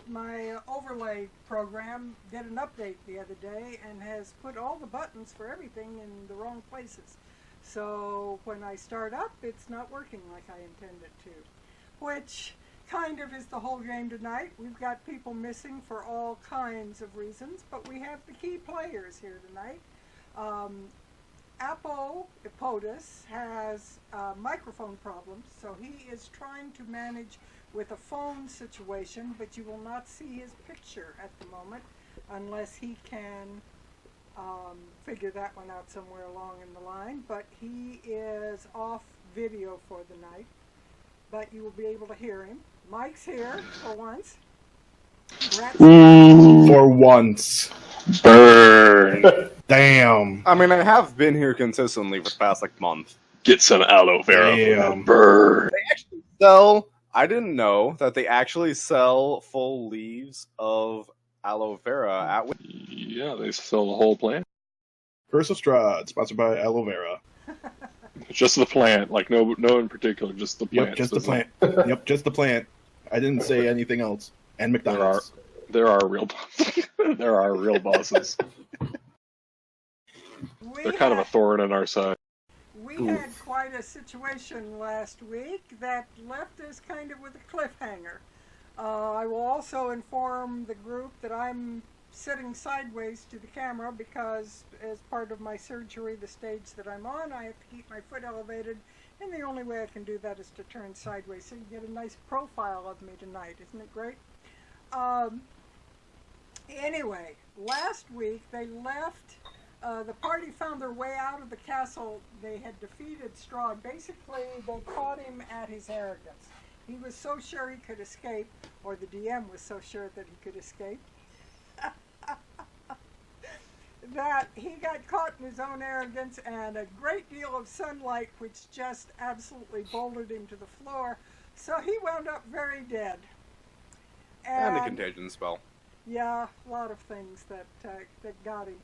my overlay program did an update the other day and has put all the buttons for everything in the wrong places. So when I start up, it's not working like I intend it to, which kind of is the whole game tonight. We've got people missing for all kinds of reasons, but we have the key players here tonight. Ippotis has microphone problems, so he is trying to manage with a phone situation, but you will not see his picture at the moment unless he can figure that one out somewhere along in the line. But he is off video for the night, but you will be able to hear him. Mike's here for once. For once. Burn. Damn. I mean, I have been here consistently for the past, month. Get some aloe vera. Damn. Burn. They actually sell... I didn't know that they actually sell full leaves of aloe vera at... Yeah, they sell the whole plant. Curse of Strahd, sponsored by aloe vera. Just the plant, no in particular, just the plant. Yep, just the plant. Yep, just the plant. I didn't say anything else. And McDonald's. There are real bosses. There are real bosses. They're kind of a thorn in our side. We had quite a situation last week that left us kind of with a cliffhanger. I will also inform the group that I'm sitting sideways to the camera because as part of my surgery, the stage that I'm on, I have to keep my foot elevated, and the only way I can do that is to turn sideways, so you get a nice profile of me tonight. Isn't it great? Anyway, last week they left, the party found their way out of the castle. They had defeated Strahd. Basically, they caught him at his arrogance. He was so sure he could escape, or the DM was so sure that he could escape, that he got caught in his own arrogance, and a great deal of sunlight which just absolutely bouldered him to the floor. So he wound up very dead. And a contagion spell. Yeah, a lot of things that got him.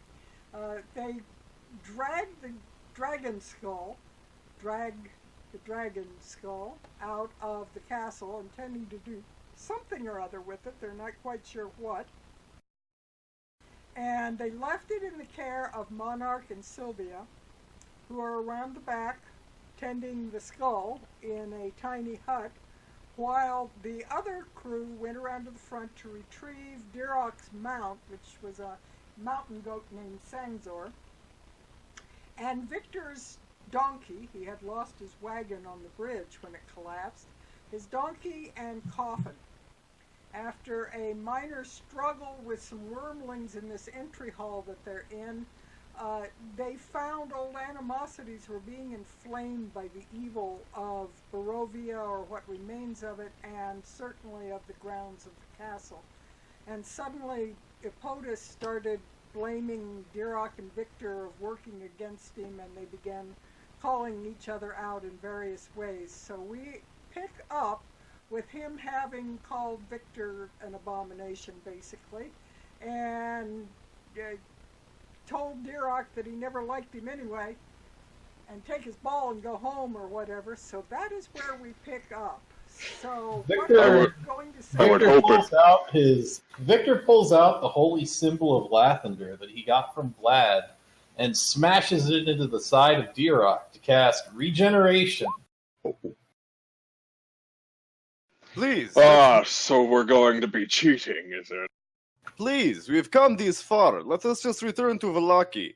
They dragged the dragon skull out of the castle, intending to do something or other with it. They're not quite sure what. And they left it in the care of Monarch and Sylvia, who are around the back tending the skull in a tiny hut, while the other crew went around to the front to retrieve Dirok's mount, which was a mountain goat named Sangzor, and Vikturr's donkey. He had lost his wagon on the bridge when it collapsed. His donkey and coffin. After a minor struggle with some wormlings in this entry hall that they're in, they found old animosities were being inflamed by the evil of Barovia, or what remains of it, and certainly of the grounds of the castle. And suddenly Ippotis started blaming Dirok and Vikturr of working against him, and they began calling each other out in various ways. So we pick up with him having called Vikturr an abomination, basically, and told Dirok that he never liked him anyway, and take his ball and go home or whatever. So that is where we pick up. So Vikturr, going to say, Vikturr pulls out the holy symbol of Lathander that he got from Vlad and smashes it into the side of Dirok to cast Regeneration. Please. So we're going to be cheating, is it? Please, we've come this far. Let us just return to Vallaki.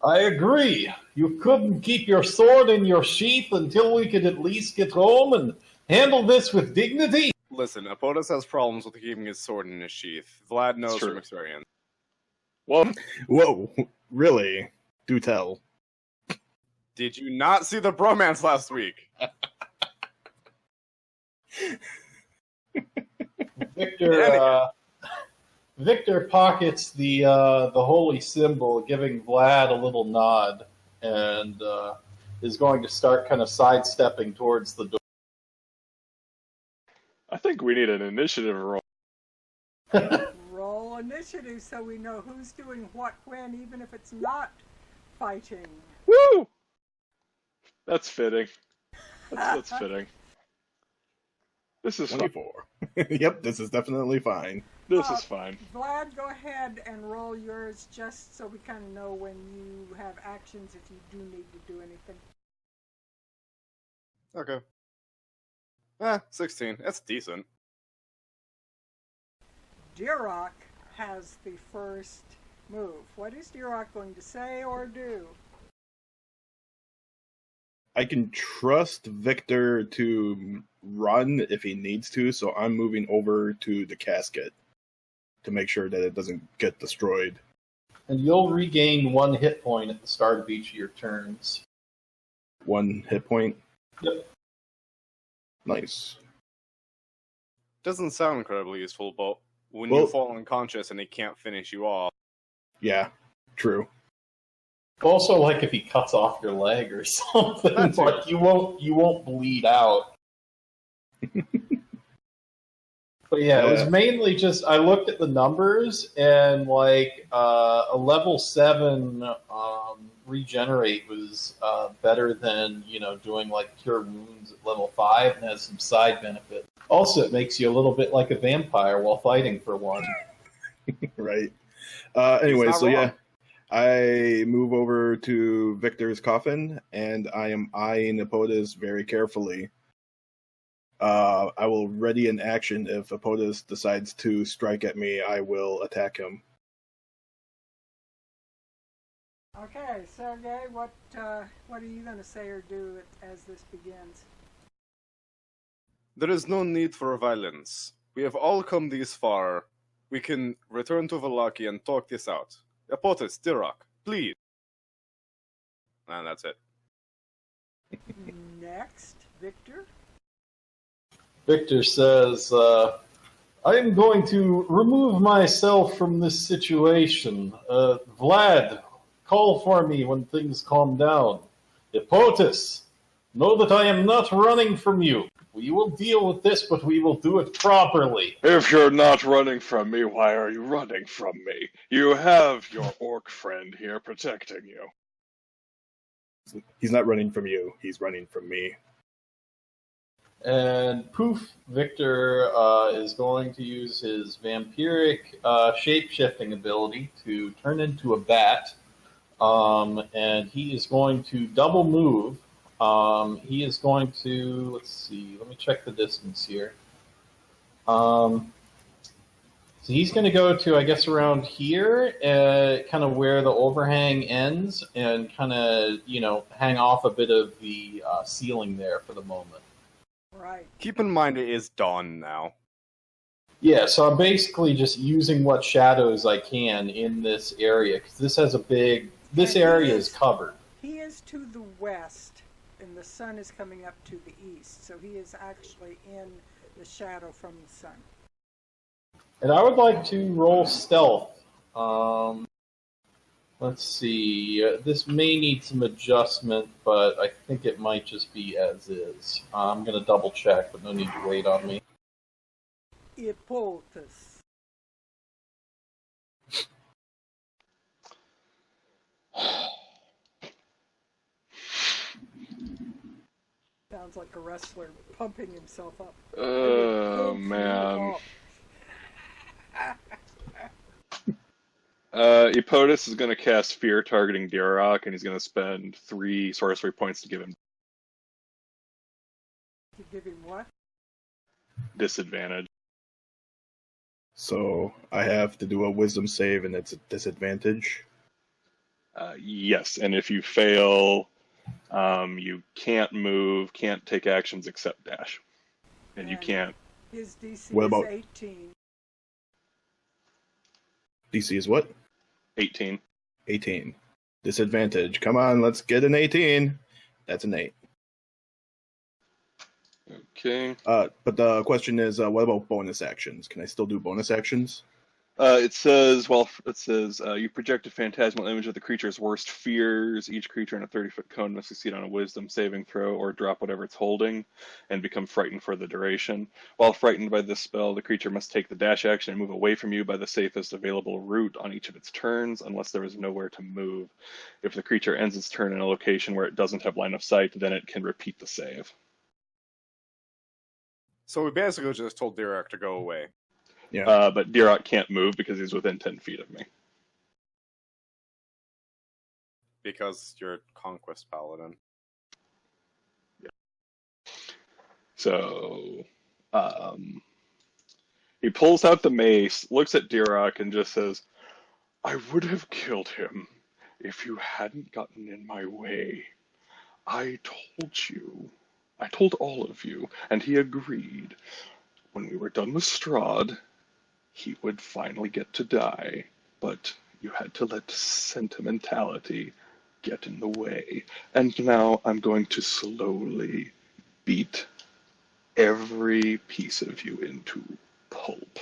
I agree. You couldn't keep your sword in your sheath until we could at least get home and handle this with dignity? Listen, Ippotis has problems with keeping his sword in his sheath. Vlad knows from experience. What? Whoa, really? Do tell. Did you not see the bromance last week? Vikturr pockets the holy symbol, giving Vlad a little nod, and is going to start kind of sidestepping towards the door. I think we need an initiative roll. roll initiative so we know who's doing what when, even if it's not fighting. Woo! That's fitting. That's fitting. This is fine. 24. Yep, this is definitely fine. This is fine. Vlad, go ahead and roll yours just so we kind of know when you have actions if you do need to do anything. Okay. 16. That's decent. Dirok has the first move. What is Dirok going to say or do? I can trust Victor to run if he needs to, so I'm moving over to the casket to make sure that it doesn't get destroyed. And you'll regain 1 hit point at the start of each of your turns. 1 hit point. Yep. Nice. Doesn't sound incredibly useful, but when you fall unconscious and he can't finish you off. Yeah, true. Also, like if he cuts off your leg or something, like you won't bleed out. But yeah, it was mainly just I looked at the numbers and like a level 7 regenerate was better than doing like cure wounds at level 5 and has some side benefit. Also, it makes you a little bit like a vampire while fighting for one. Right. Anyway, so yeah, I move over to Victor's coffin, and I am eyeing Ippotis very carefully. I will ready an action if Ippotis decides to strike at me. I will attack him. Okay, Sergei, what are you going to say or do as this begins? There is no need for violence. We have all come this far. We can return to Vallaki and talk this out. Ippotis, Dirok, please. And that's it. Next, Victor. Victor says, I am going to remove myself from this situation. Vlad, call for me when things calm down. Ippotis, know that I am not running from you. We will deal with this, but we will do it properly. If you're not running from me, why are you running from me? You have your orc friend here protecting you. He's not running from you. He's running from me. And poof, Victor is going to use his vampiric shape-shifting ability to turn into a bat. And he is going to double move. He is going to, let's see, let me check the distance here. So he's going to go to, I guess, around here, kind of where the overhang ends, and kind of, hang off a bit of the ceiling there for the moment. Right. Keep in mind it is dawn now. Yeah, so I'm basically just using what shadows I can in this area, because this has this area is covered. He is to the west, and the sun is coming up to the east, so he is actually in the shadow from the sun. And I would like to roll stealth. Let's see. This may need some adjustment, but I think it might just be as is. I'm going to double check, but no need to wait on me. Ippotis. Sounds like a wrestler pumping himself up. Oh, man. Ippotis is going to cast Fear targeting Dirok, and he's going to spend 3 sorcery points to give him To give him what? disadvantage. So I have to do a wisdom save, and it's a disadvantage. Yes, and if you fail, you can't move, can't take actions except dash. And you can't. His DC What is about- 18. DC is what? 18. 18. Disadvantage. Come on, let's get an 18. That's an 8. Okay. But the question is, what about bonus actions? Can I still do bonus actions? It says, you project a phantasmal image of the creature's worst fears. Each creature in a 30-foot cone must succeed on a wisdom saving throw or drop whatever it's holding and become frightened for the duration. While frightened by this spell, the creature must take the dash action and move away from you by the safest available route on each of its turns, unless there is nowhere to move. If the creature ends its turn in a location where it doesn't have line of sight, then it can repeat the save. So we basically just told Dirok to go away. Yeah. But Dirok can't move because he's within 10 feet of me. Because you're a conquest paladin. So, he pulls out the mace, looks at Dirok, and just says, I would have killed him if you hadn't gotten in my way. I told all of you, and he agreed. When we were done with Strahd, he would finally get to die, but you had to let sentimentality get in the way. And now I'm going to slowly beat every piece of you into pulp.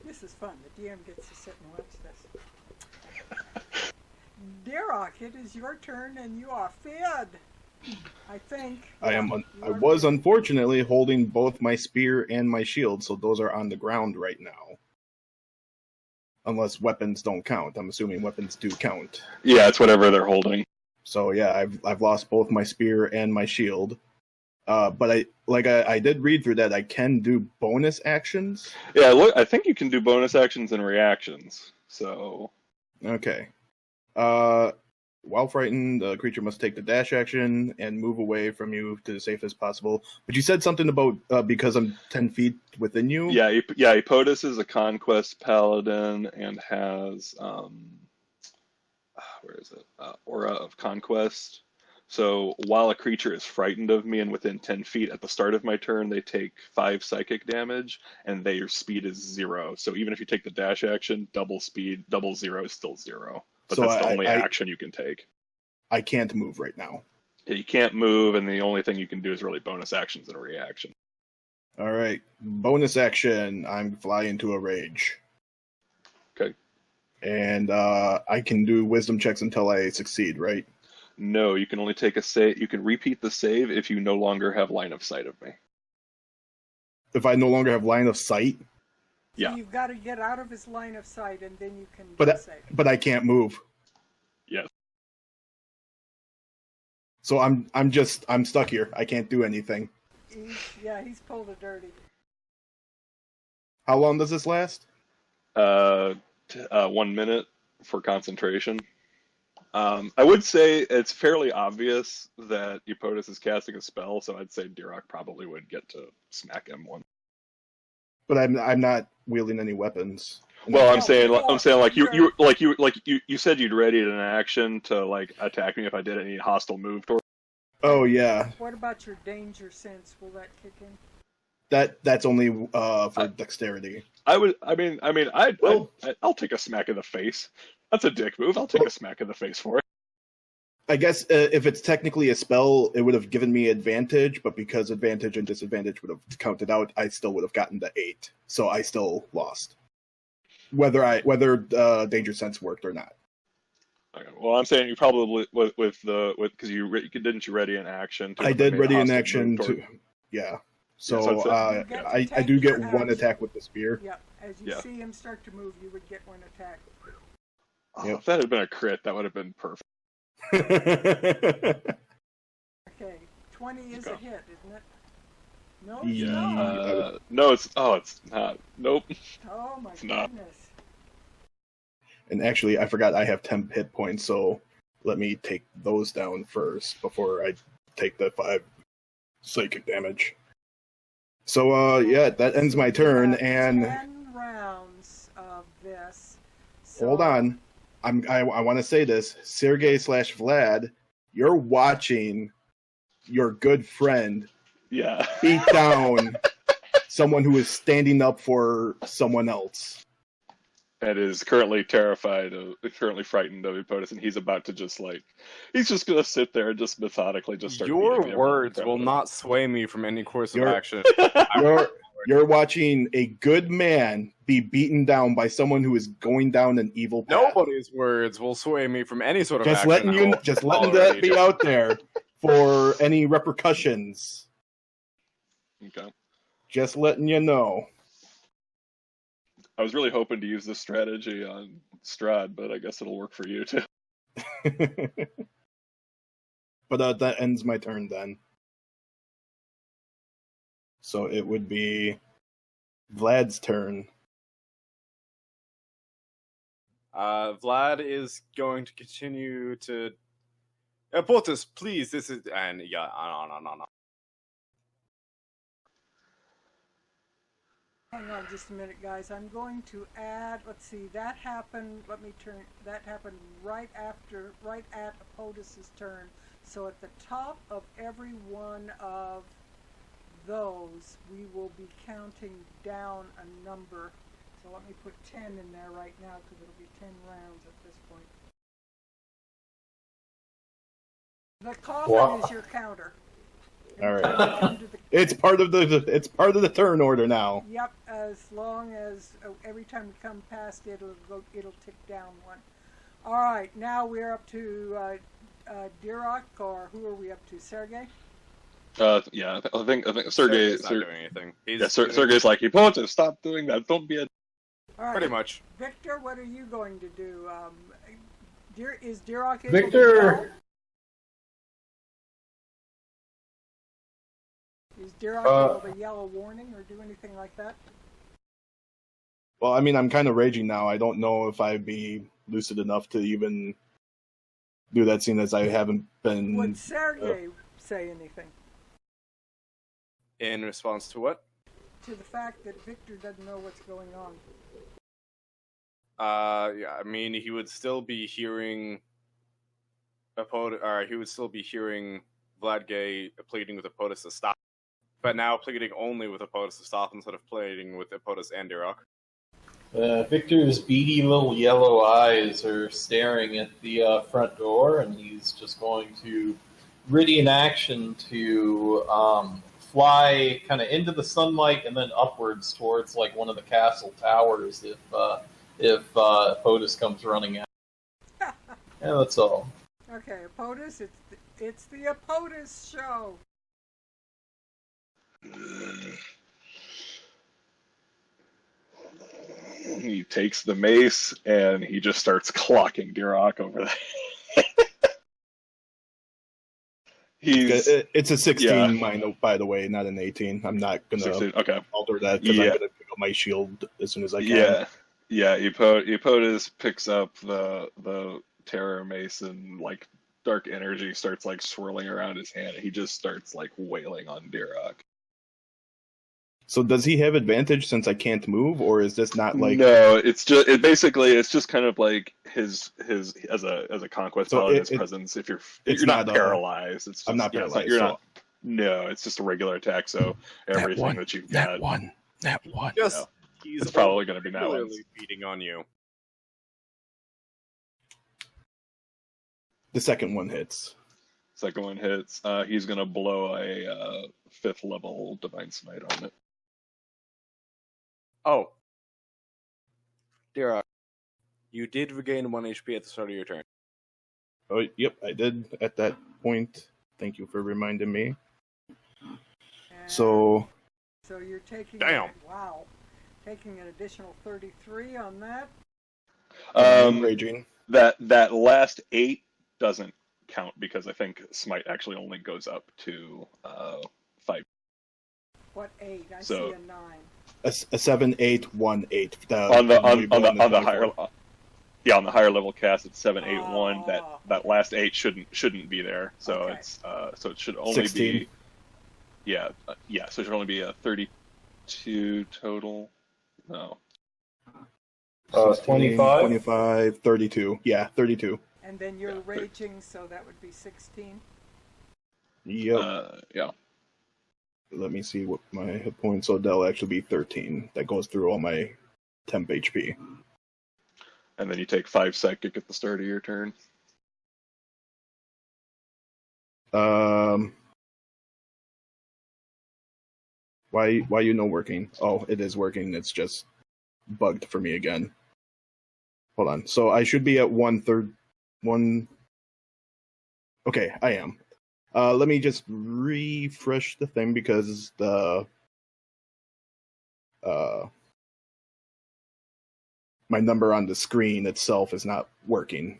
This is fun. The DM gets to sit and watch this. Dirok, it is your turn, and you are fed. I think. I was unfortunately holding both my spear and my shield, so those are on the ground right now. Unless weapons don't count. I'm assuming weapons do count. Yeah, it's whatever they're holding. So yeah, I've lost both my spear and my shield. But I did read through that I can do bonus actions. Yeah, look, I think you can do bonus actions and reactions. So Okay. While frightened, the creature must take the dash action and move away from you to the safest possible. But you said something about because I'm 10 feet within you? yeah, Ippotis is a conquest paladin and has where is it? Aura of Conquest. So while a creature is frightened of me and within 10 feet at the start of my turn, they take 5 psychic damage, and their speed is 0. So even if you take the dash action, double speed, double 0 is still 0. But So that's the only action you can take. I can't move right now. Yeah, you can't move, and the only thing you can do is really bonus actions and a reaction. All right. Bonus action. I'm fly into a rage. Okay. And I can do wisdom checks until I succeed, right? No, you can only take a save. You can repeat the save if you no longer have line of sight of me. If I no longer have line of sight? Yeah. So you've got to get out of his line of sight, and then you can save. But I can't move. Yes. So I'm stuck here. I can't do anything. He's pulled a dirty. How long does this last? 1 minute for concentration. I would say it's fairly obvious that Ippotis is casting a spell, so I'd say Dirok probably would get to smack him one. But I'm not wielding any weapons. Well, I'm saying like you said you'd ready an action to like attack me if I did any hostile move toward. Oh yeah. What about your danger sense? Will that kick in? That's only for dexterity. I'll take a smack in the face. That's a dick move. I'll take a smack in the face for it. I guess if it's technically a spell, it would have given me advantage, but because advantage and disadvantage would have counted out, I still would have gotten the 8. So I still lost. Whether danger sense worked or not. Okay. Well, I'm saying you probably because didn't you ready an action? I did ready an action to, yeah. So I do get one attack with the spear. Yep. As you see him start to move, you would get one attack. Oh, if that had been a crit, that would have been perfect. Okay, 20 is a hit, isn't it? No, it's not. No, it's not. Nope. Oh my It's goodness. not. And actually, I forgot I have 10 hit points, so let me take those down first before I take the 5 psychic damage. So, that ends my turn, and 10 rounds of this. So hold on. I want to say this. Sergei / Vlad, you're watching your good friend beat down someone who is standing up for someone else. And is currently frightened of Ippotis, and he's about to he's just going to sit there and just methodically just start. Your words will not sway me from any course of action. You're watching a good man be beaten down by someone who is going down an evil path. Nobody's words will sway me from any sort of just action. letting that be out there for any repercussions. Okay. Just letting you know. I was really hoping to use this strategy on Strahd, but I guess it'll work for you too. But that ends my turn then. So it would be Vlad's turn. Vlad is going to continue to. Ippotis, please. This is and yeah, no. Hang on just a minute, guys. I'm going to add. Let's see. That happened. Let me turn. That happened right at Ippotis' turn. So at the top of every one of those, we will be counting down a number. So let me put 10 in there right now because it'll be 10 rounds at this point. The coffin is your counter. All right. It's part of the turn order now. Yep. As long as every time we come past it, it'll tick down one. All right. Now we're up to Dirok, or who are we up to? Sergei. Yeah, I think Sergei is not doing anything. Sergei's like, Ippotis, stop doing that. Don't be a. All right. Pretty much. Vikturr, what are you going to do? Is Dirok able Vikturr. to Is Dirok able to yell a warning or do anything like that? Well, I mean, I'm kind of raging now. I don't know if I'd be lucid enough to even do that, seeing as I haven't been. Would Sergei say anything? In response to what? To the fact that Vikturr doesn't know what's going on. Yeah, I mean, he would still be hearing he would still be hearing Vladgay pleading with Ippotis to stop, but now pleading only with Ippotis to stop instead of pleading with Ippotis and Dirok. Viktur's beady little yellow eyes are staring at the front door, and he's just going to ready in action to fly kind of into the sunlight and then upwards towards like one of the castle towers if Ippotis comes running out. Yeah, that's all. Okay, Ippotis, it's the Ippotis show. He takes the mace and he just starts clocking Dirok over there. It's a 16 mine, by the way, not an 18. I'm not going to alter that because I'm going to pick up my shield as soon as I can. Yeah. Ippotis picks up the terror mace and like dark energy starts like swirling around his hand. And he just starts like wailing on Dirok. So does he have advantage since I can't move, or is this not like? No, it's just kind of like his as a conquest paladin's presence. If you're not paralyzed, it's just, I'm not paralyzed. No, it's just a regular attack. So everything that you've got, that one. Yes, it's probably going to be now. Beating on you. The second one hits. Second one hits. He's going to blow a 5th level divine smite on it. Oh. Dirok, you did regain 1 HP at the start of your turn. Oh, yep, I did at that point. Thank you for reminding me. So you're taking taking an additional 33 on that. Raging. That last 8 doesn't count because I think smite actually only goes up to 5. What 8? I see a 9. A 7, 8, 1, 8. On the higher level cast, it's 7, 8, 1. That last 8 shouldn't be there. So it's so it should only 16. be so it should only be a 32 total. No. 25, 32. Yeah, 32. And then you're raging, so that would be 16. Yep. Yeah. Let me see what my hit points. So that'll actually be 13. That goes through all my temp HP. And then you take 5 psychic at the start of your turn. Why you know working? Oh, it is working. It's just bugged for me again. Hold on. So I should be at 1/3. Okay, I am. Let me just refresh the thing because my number on the screen itself is not working.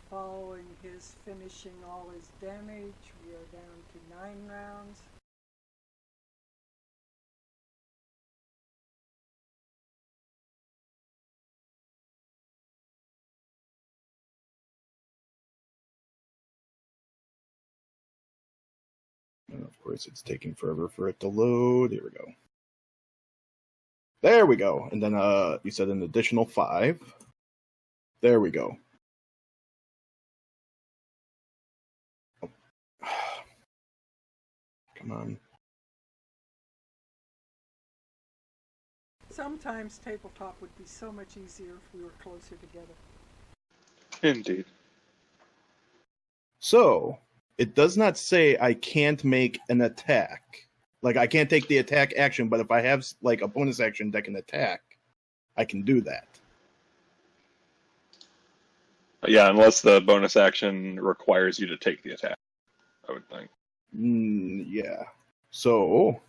Following his finishing all his damage, we are down to 9 rounds. And of course, it's taking forever for it to load. Here we go. There we go. And then you said an additional 5. There we go. Oh. Come on. Sometimes tabletop would be so much easier if we were closer together. Indeed. So, it does not say I can't make an attack. Like, I can't take the attack action, but if I have, like, a bonus action that can attack, I can do that. Yeah, unless the bonus action requires you to take the attack, I would think. Yeah. So,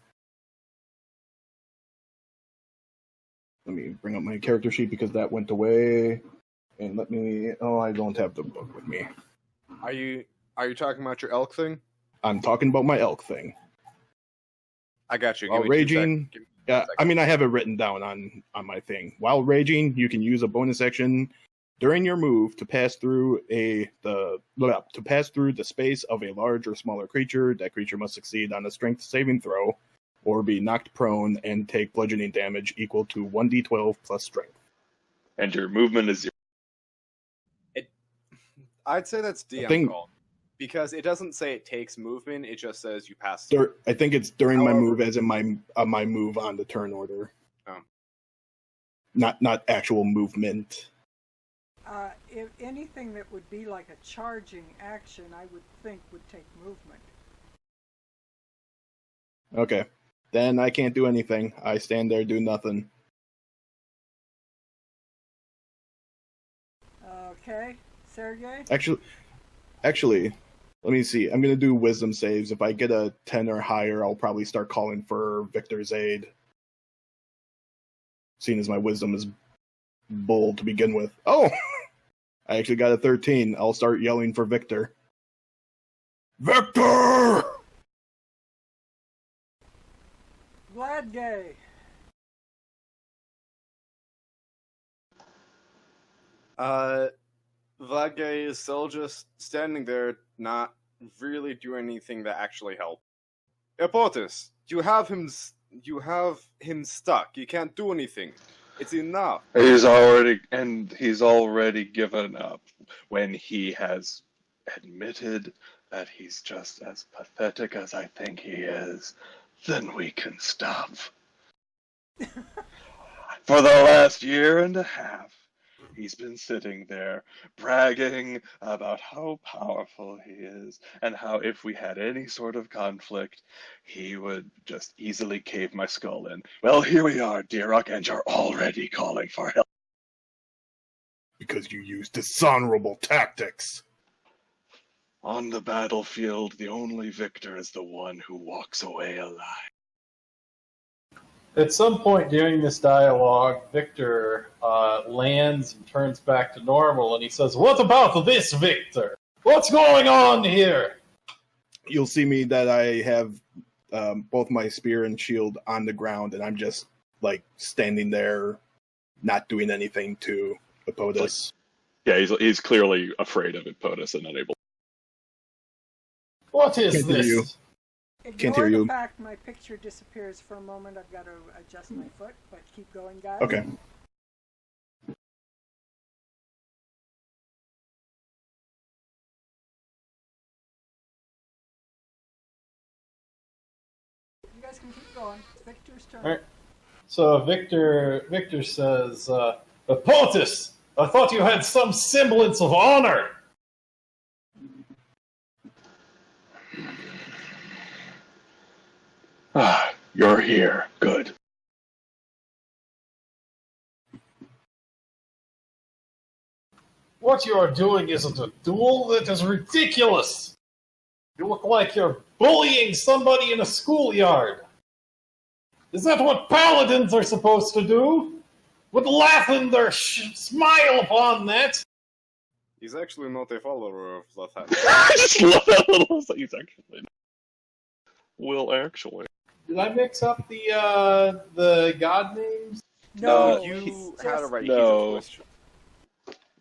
let me bring up my character sheet because that went away. And let me... Oh, I don't have the book with me. Are you talking about your elk thing? I'm talking about my elk thing. I got you. While raging... Yeah, I mean, I have it written down on my thing. While raging, you can use a bonus action during your move to pass through the space of a large or smaller creature. That creature must succeed on a strength saving throw or be knocked prone and take bludgeoning damage equal to 1d12 plus strength. And your movement is 0. I'd say that's DM call. Because it doesn't say it takes movement, it just says you pass through. I think it's during my move, as in my move on the turn order. Oh. Not actual movement. If anything that would be like a charging action, I would think would take movement. Okay. Then I can't do anything. I stand there, do nothing. Okay. Sergei? Actually, let me see. I'm going to do wisdom saves. If I get a 10 or higher, I'll probably start calling for Viktur's aid. Seeing as my wisdom is bull to begin with. Oh! I actually got a 13. I'll start yelling for Vikturr. Vikturr! Vlad Gay. Vlad is still just standing there, not really doing anything that actually helped. Ippotis, you have him stuck. You can't do anything. It's enough. He's already given up when he has admitted that he's just as pathetic as I think he is. Then we can stop. For the last year and a half, he's been sitting there bragging about how powerful he is and how if we had any sort of conflict, he would just easily cave my skull in. Well, here we are, Dirok, and you're already calling for help. Because you used dishonorable tactics. On the battlefield, the only victor is the one who walks away alive. At some point during this dialogue, Vikturr lands and turns back to normal, and he says, "What about this, Vikturr? What's going on here?" You'll see me that I have both my spear and shield on the ground, and I'm just, like, standing there, not doing anything to Ippotis. Yeah, he's clearly afraid of Ippotis and unable. What is Can't this? hear you. Can't hear you. The fact my picture disappears for a moment. I've got to adjust my foot, but keep going, guys. Okay. You guys can keep going. It's Viktur's turn. All right. So Vikturr says, "Ippotis, I thought you had some semblance of honor." Ah, you're here. Good. What you are doing isn't a duel. That is ridiculous. You look like you're bullying somebody in a schoolyard. Is that what paladins are supposed to do? Would laugh in their smile upon that? He's actually not a follower of Vlad. I just love that little. He's actually. Will actually. Did I mix up the god names? No, You it's had it just- right. No. He's a twist.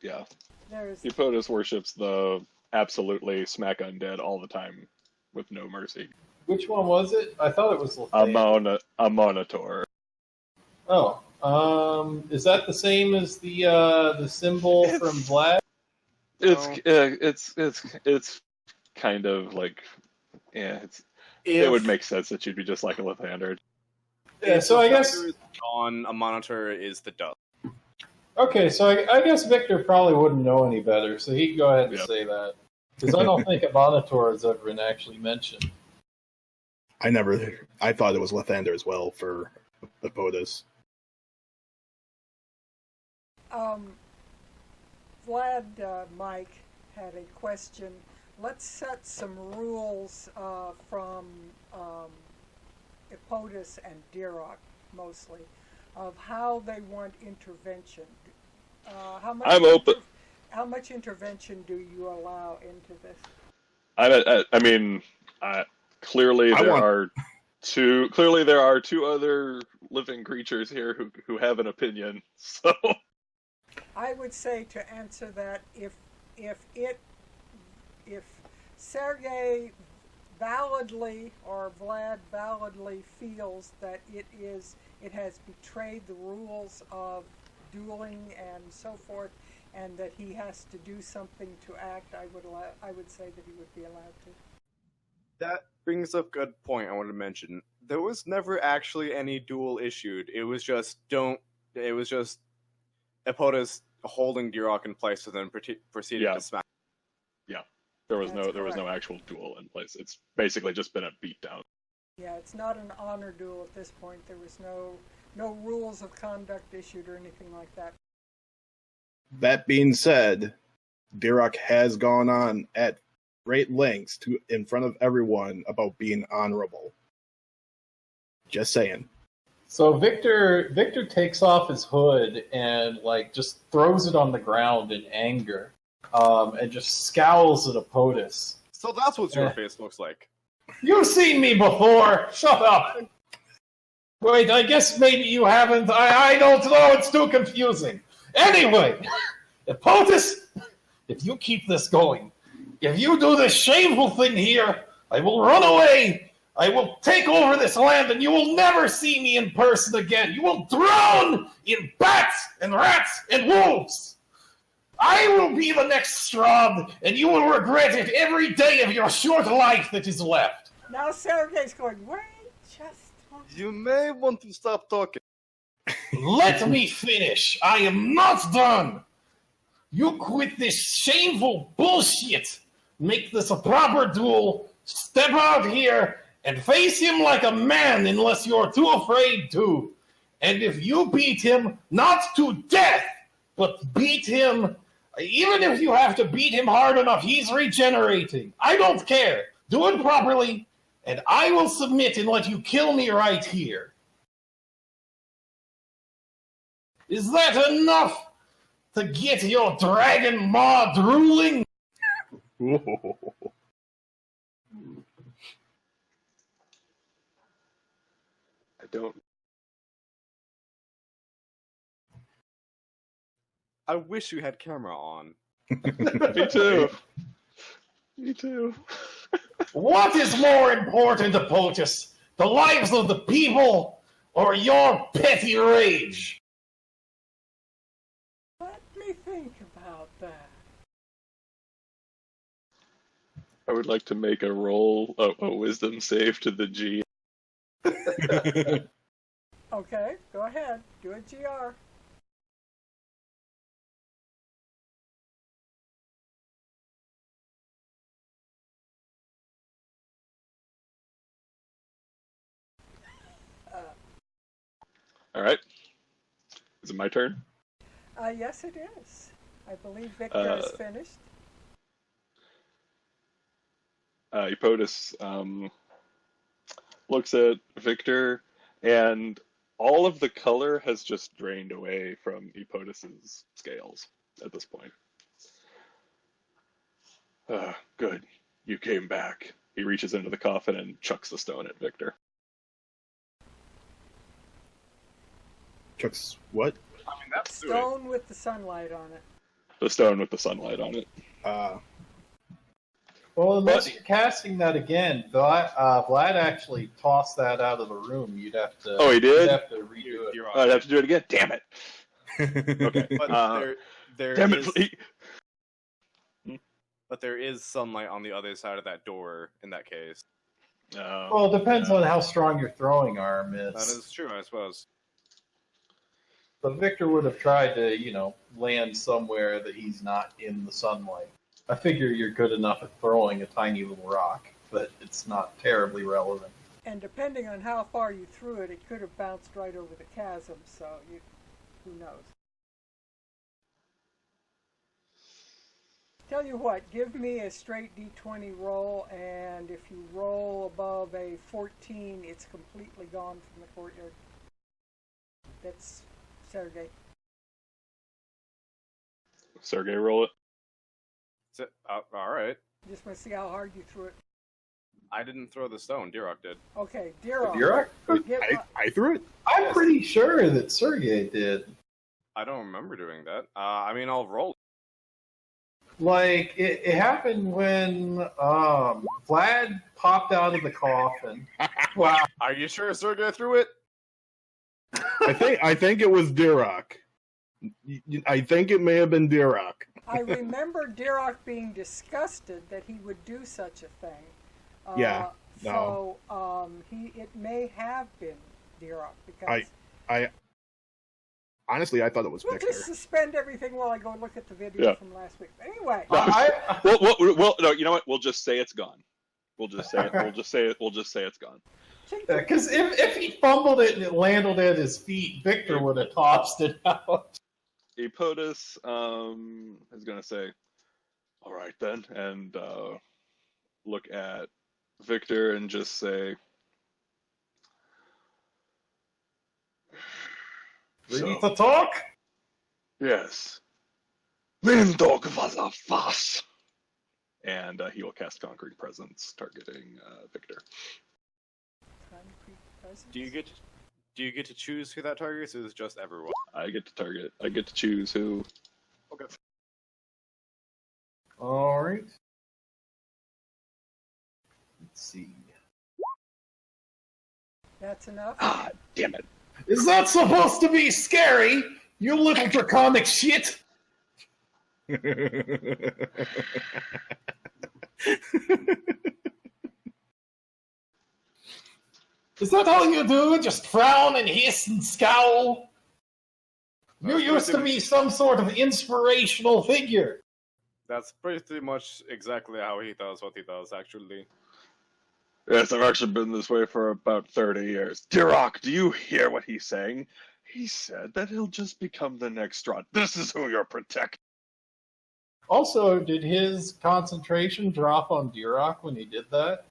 Yeah. There's Ippotis worships the absolutely smack undead all the time with no mercy. Which one was it? I thought it was Lathander. A monitor. Oh, is that the same as the symbol from Vlad? It's kind of like, yeah, it would make sense that you'd be just like a Lathander. Yeah, so I guess on a monitor is the dove. okay. So I guess Victor probably wouldn't know any better, so he'd go ahead and Yep. say that because I don't think a monitor has ever been actually mentioned. I thought it was Lathander as well for Ippotis. Vlad, Mike had a question. Let's set some rules from Ippotis and Dirok, mostly, of how they want intervention. I'm open. How much intervention do you allow into this? I mean, clearly there are two other living creatures here who have an opinion. So I would say to answer that, if Sergei validly or Vlad validly feels that it has betrayed the rules of dueling and so forth, and that he has to do something to act, I would say that he would be allowed to. That brings up a good point I want to mention. There was never actually any duel issued. It was just Ippotis holding Dirok in place and then proceeding to smack. yeah, there was That's no correct. actual duel in place. It's basically just been a beatdown. Yeah, it's not an honor duel at this point. There was no rules of conduct issued or anything like that. That being said, Dirok has gone on at great lengths in front of everyone about being honorable. Just saying. So Victor takes off his hood and just throws it on the ground in anger, and just scowls at Ippotis. So that's what your face looks like. You've seen me before. Shut up. Wait, I guess maybe you haven't. I don't know. It's too confusing. Anyway, Ippotis, if you keep this going, if you do this shameful thing here, I will run away. I will take over this land, and you will never see me in person again. You will drown in bats and rats and wolves. I will be the next Strahd, and you will regret it every day of your short life that is left. Now Sergei's going, wait, just one. You may want to stop talking. Let me finish. I am not done. You quit this shameful bullshit. Make this a proper duel. Step out here and face him like a man unless you're too afraid to. And if you beat him, not to death, but beat him, even if you have to beat him hard enough, he's regenerating. I don't care. Do it properly, and I will submit and let you kill me right here. Is that enough to get your dragon maw drooling? I don't. I wish you had camera on. Me too. Me too. What is more important, Ippotis? The lives of the people or your petty rage? Let me think about that. I would like to make a roll, a wisdom save to the G. Okay, go ahead. Do a GR. All right. Is it my turn? Yes, it is. I believe Victor is finished. Ippotis looks at Victor, and all of the color has just drained away from Ippotis's scales at this point. Good. You came back. He reaches into the coffin and chucks the stone at Viktor. Chuck's what? I mean, that's Stone with the sunlight on it. The stone with the sunlight on it. Well, unless you're casting that again, Vlad actually tossed that out of the room. You'd have to. Oh, he did? You'd have to redo it. I'd have to do it again. Damn it. Okay. But there Damn is, it. but there is sunlight on the other side of that door in that case. Well, it depends on how strong your throwing arm is. That is true, I suppose. But Viktor would have tried to, land somewhere that he's not in the sunlight. I figure you're good enough at throwing a tiny little rock, but it's not terribly relevant. And depending on how far you threw it, it could have bounced right over the chasm, so who knows. Tell you what, give me a straight d20 roll, and if you roll above a 14, it's completely gone from the courtyard. That's Sergei. Sergei, roll it. All right. Just want to see how hard you threw it. I didn't throw the stone. Dirok did. Okay, Dirok. Dirok? I threw it? I'm pretty sure that Sergei did. I don't remember doing that. I mean, I'll roll. Like, it happened when Vlad popped out of the coffin. Wow. Are you sure Sergei threw it? I think it was Dirok. I think it may have been Dirok. I remember Dirok being disgusted that he would do such a thing. Yeah. No. So it may have been Dirok because I honestly I thought it was we'll Viktor. just suspend everything while I go look at the video from last week. Anyway, Well, no, you know what? We'll just say it's gone. We'll just say it. We'll just say it's gone. Because if he fumbled it and it landed at his feet, Viktor would have tossed it out. Ippotis is going to say, all right then, and look at Viktor and just say, Ready to talk? Yes. Windog was a fuss. And he will cast Conquering Presence, targeting Viktor. Do you get to choose who that targets, or is it just everyone? I get to target. I get to choose who. Okay. All right. Let's see. that's enough. Ah, damn it. Is that supposed to be scary? You little draconic shit! Is that all you do? Just frown and hiss and scowl? You used to be some sort of inspirational figure. That's pretty much exactly how he does what he does, actually. Yes, I've actually been this way for about 30 years. Dirok, do you hear what he's saying? He said that he'll just become the next Strahd. This is who you're protecting. Also, did his concentration drop on Dirok when he did that?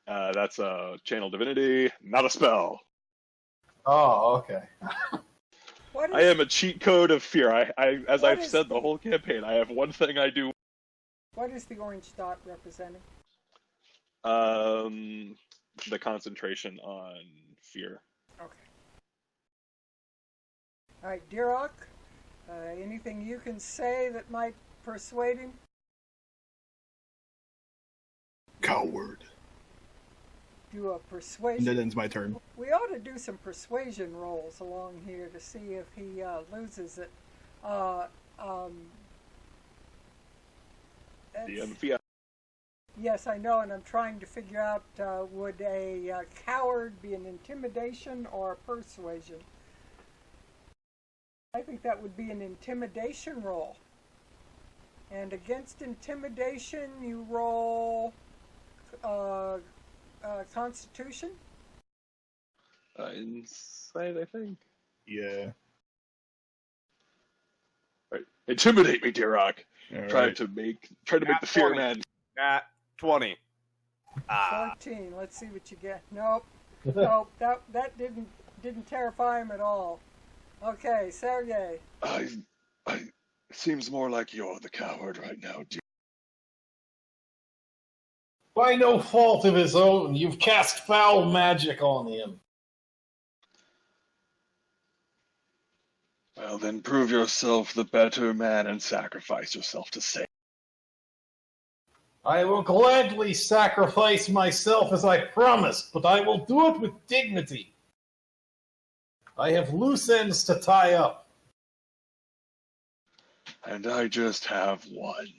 That's a channel divinity, not a spell. Oh, okay. I am a cheat code of fear. As I've said the whole campaign, I have one thing I do. What is the orange dot representing? The concentration on fear. Okay. All right, Dirok, anything you can say that might persuade him? Coward. Do a persuasion. And that ends my turn. We ought to do some persuasion rolls along here to see if he loses it. Yes, I know, and I'm trying to figure out would a coward be an intimidation or a persuasion? I think that would be an intimidation roll. And against intimidation, you roll Constitution? Insight, I think. Yeah. Right. Intimidate me, Dirok. All Try right. to make the fear 20. man. At 20. 14. Let's see what you get. Nope. Nope. That didn't terrify him at all. Okay, Sergei. It seems more like you're the coward right now, By no fault of his own, you've cast foul magic on him. Well, then prove yourself the better man and sacrifice yourself to save. I will gladly sacrifice myself as I promised, but I will do it with dignity. I have loose ends to tie up. And I just have one.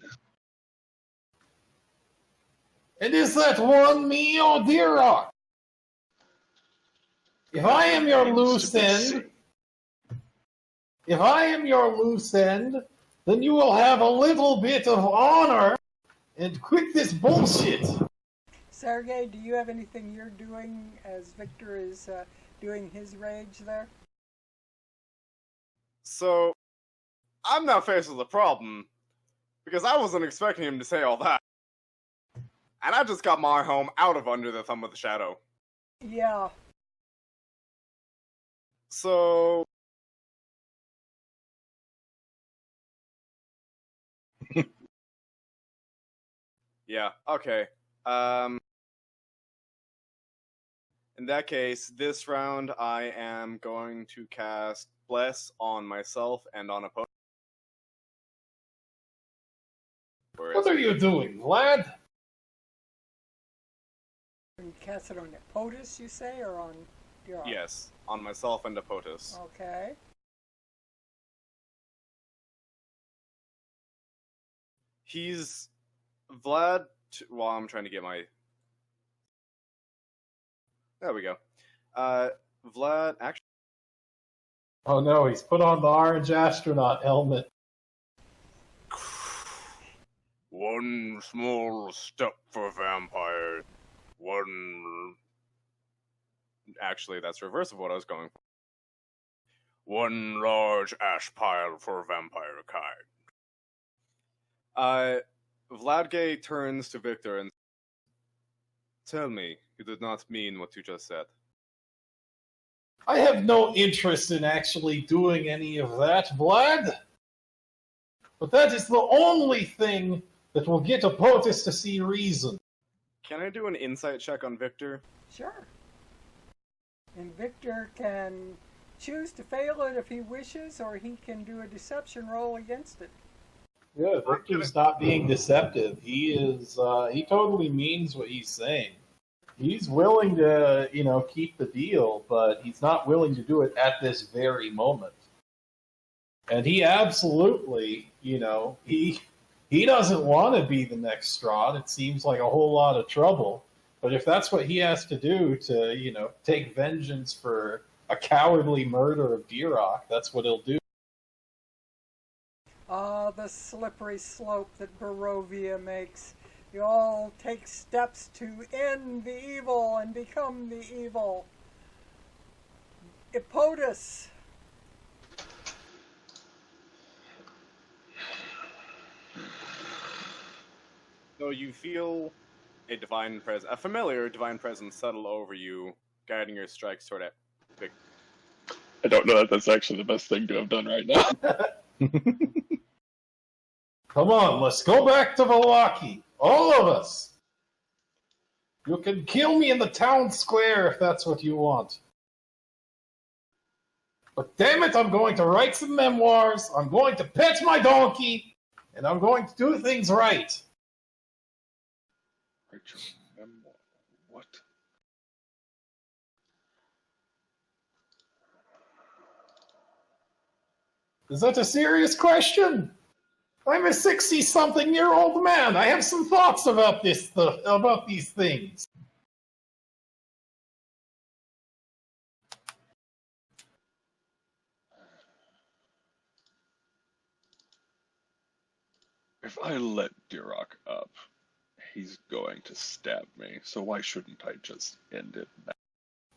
And is that one me or Dirok? If I am your loose end, then you will have a little bit of honor and quit this bullshit. Sergei, do you have anything you're doing as Vikturr is doing his rage there? So, I'm now faced with a problem, because I wasn't expecting him to say all that. And I just got my home out of under the thumb of the shadow. Yeah. So... yeah, okay. In that case, this round I am going to cast Bless on myself and on opponent. What are you doing, Vlad? You cast it on Ippotis, you say, or on Dirok? Yes, on myself and Ippotis. Okay. He's... Vlad... Well, I'm trying to get my... There we go. Vlad... Actually... Oh no, he's put on the orange astronaut helmet. One small step for vampires. One... Actually, that's reverse of what I was going for. One large ash pile for vampire kind. Vladgay turns to Vikturr and... Tell me, you did not mean what you just said. I have no interest in actually doing any of that, Vlad. But that is the only thing that will get Ippotis to see reason. Can I do an insight check on Vikturr? Sure. And Vikturr can choose to fail it if he wishes, or he can do a deception roll against it. Yeah, Viktur's not being deceptive. He totally means what he's saying. He's willing to, keep the deal, but he's not willing to do it at this very moment. And he absolutely, he doesn't want to be the next Strahd. It seems like a whole lot of trouble. But if that's what he has to do to, take vengeance for a cowardly murder of Dirok, that's what he'll do. Ah, the slippery slope that Barovia makes. You all take steps to end the evil and become the evil. Ippotis. So you feel a familiar divine presence settle over you, guiding your strikes toward it. I don't know that that's actually the best thing to have done right now. Come on, let's go back to Vallaki. All of us. You can kill me in the town square if that's what you want. But damn it, I'm going to write some memoirs, I'm going to pet my donkey, and I'm going to do things right. What? Is that a serious question? I'm a 60-something-year-old man. I have some thoughts about about these things. If I let Dirok up, he's going to stab me, so why shouldn't I just end it now?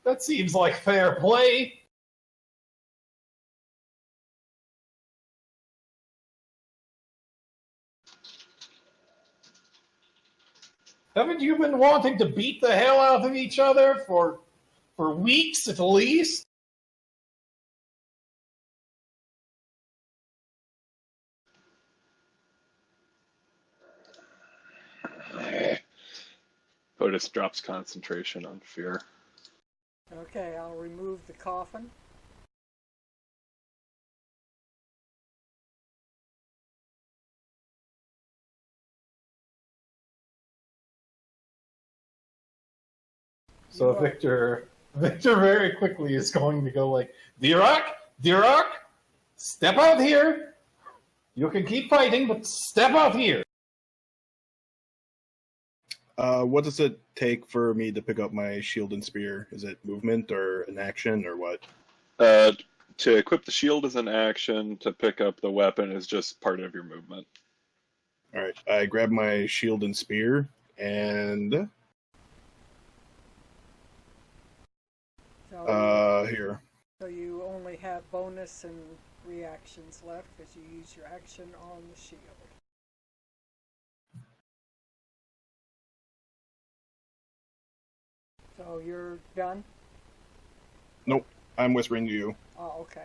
That seems like fair play. Haven't you been wanting to beat the hell out of each other for weeks at least? Ippotis drops concentration on fear. Okay, I'll remove the coffin. So Victor very quickly is going to go like, Dirok, step out here. You can keep fighting, but step out here. What does it take for me to pick up my shield and spear? Is it movement or an action or what? To equip the shield is an action. To pick up the weapon is just part of your movement. All right, I grab my shield and spear and here. So you only have bonus and reactions left because you use your action on the shield. So you're done? Nope, I'm whispering to you. Oh, okay.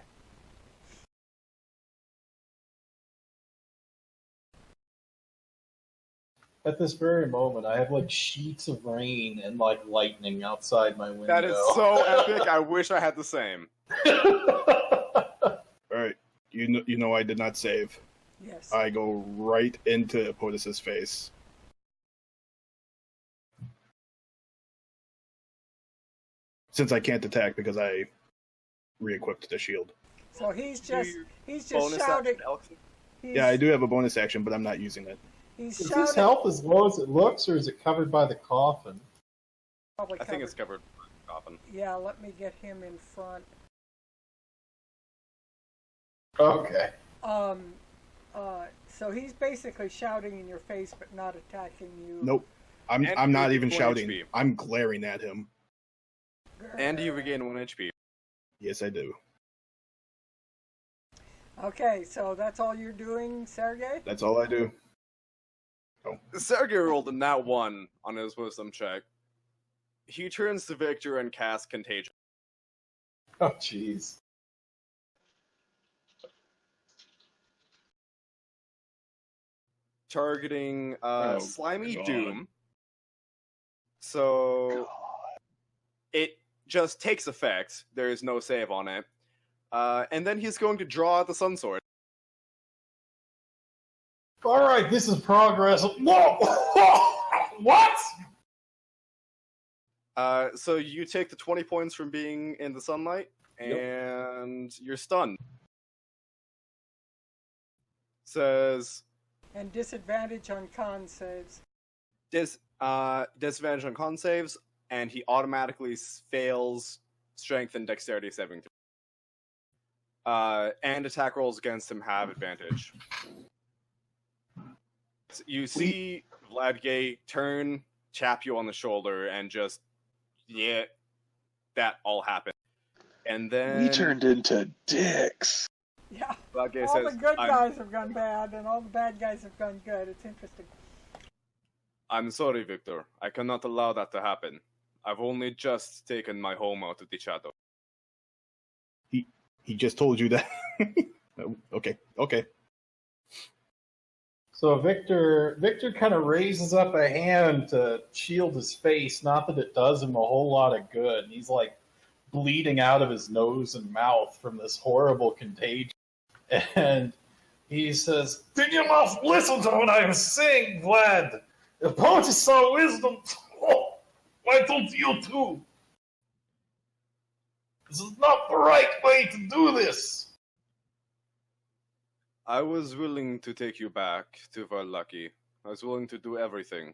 At this very moment, I have like sheets of rain and like lightning outside my window. That is so epic. I wish I had the same. All right, you know I did not save. Yes. I go right into Ippotis' face. Since I can't attack because I re-equipped the shield. So he's just Bonus shouting. action, Alex? Yeah, I do have a bonus action, but I'm not using it. He's Is shouting. his health as low as it looks, or is it covered by the coffin? Probably I think it's covered. covered by the coffin. Yeah, let me get him in front. Okay. So he's basically shouting in your face, but not attacking you. Nope. I'm And not you even regain shouting. HP. I'm glaring at him. And you regain 1 HP. Yes, I do. Okay, so that's all you're doing, Sergei? That's all I do. Sergei rolled a nat 1 on his wisdom check. He turns to Victor and casts Contagion. Oh, jeez. Targeting Slimy God. Doom. So it just takes effect. There is no save on it. And then he's going to draw the Sun Sword. All right, this is progress. Whoa! What? So you take the 20 points from being in the sunlight, and you're stunned. Says And disadvantage on con saves. disadvantage on con saves, and he automatically fails strength and dexterity saving throw. And attack rolls against him have advantage. So you see Vladgate turn, tap you on the shoulder, and just that all happened. And then We turned into dicks. Yeah. Vladgate All says, the good guys have gone bad, and all the bad guys have gone good. It's interesting. I'm sorry, Victor. I cannot allow that to happen. I've only just taken my home out of the shadow. He just told you that. Okay. So Victor kind of raises up a hand to shield his face. Not that it does him a whole lot of good. He's like bleeding out of his nose and mouth from this horrible contagion. And he says, "Did you not listen to what I was saying, Vlad? The Ippotis saw wisdom. Oh, why don't you too? This is not the right way to do this." I was willing to take you back to Varlaki. I was willing to do everything.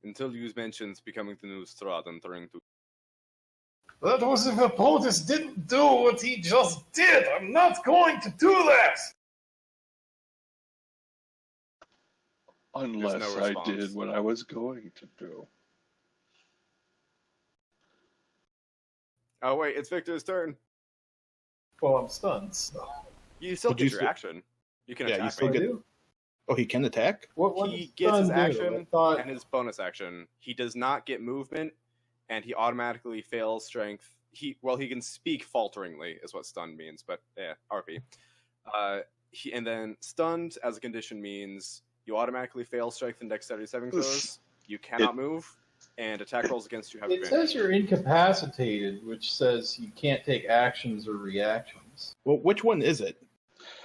Until you mentioned becoming the new Strahd and turning to... That was if Ippotis didn't do what he just did. I'm not going to do that. Unless no I response. did what I was going to do. Oh wait, it's Victor's turn. Well, I'm stunned. So. You still Would get you your still- action. You can Yeah, you attack. still I get- do? Oh, he can attack? What He does gets his stun do? I action thought- and his bonus action. He does not get movement, and he automatically fails strength. He can speak falteringly, is what stunned means, but yeah, RP. And then stunned as a condition means you automatically fail strength and dexterity saving throws. You cannot move, and attack rolls against you have It advantage. says you're incapacitated, which says you can't take actions or reactions. Well, which one is it?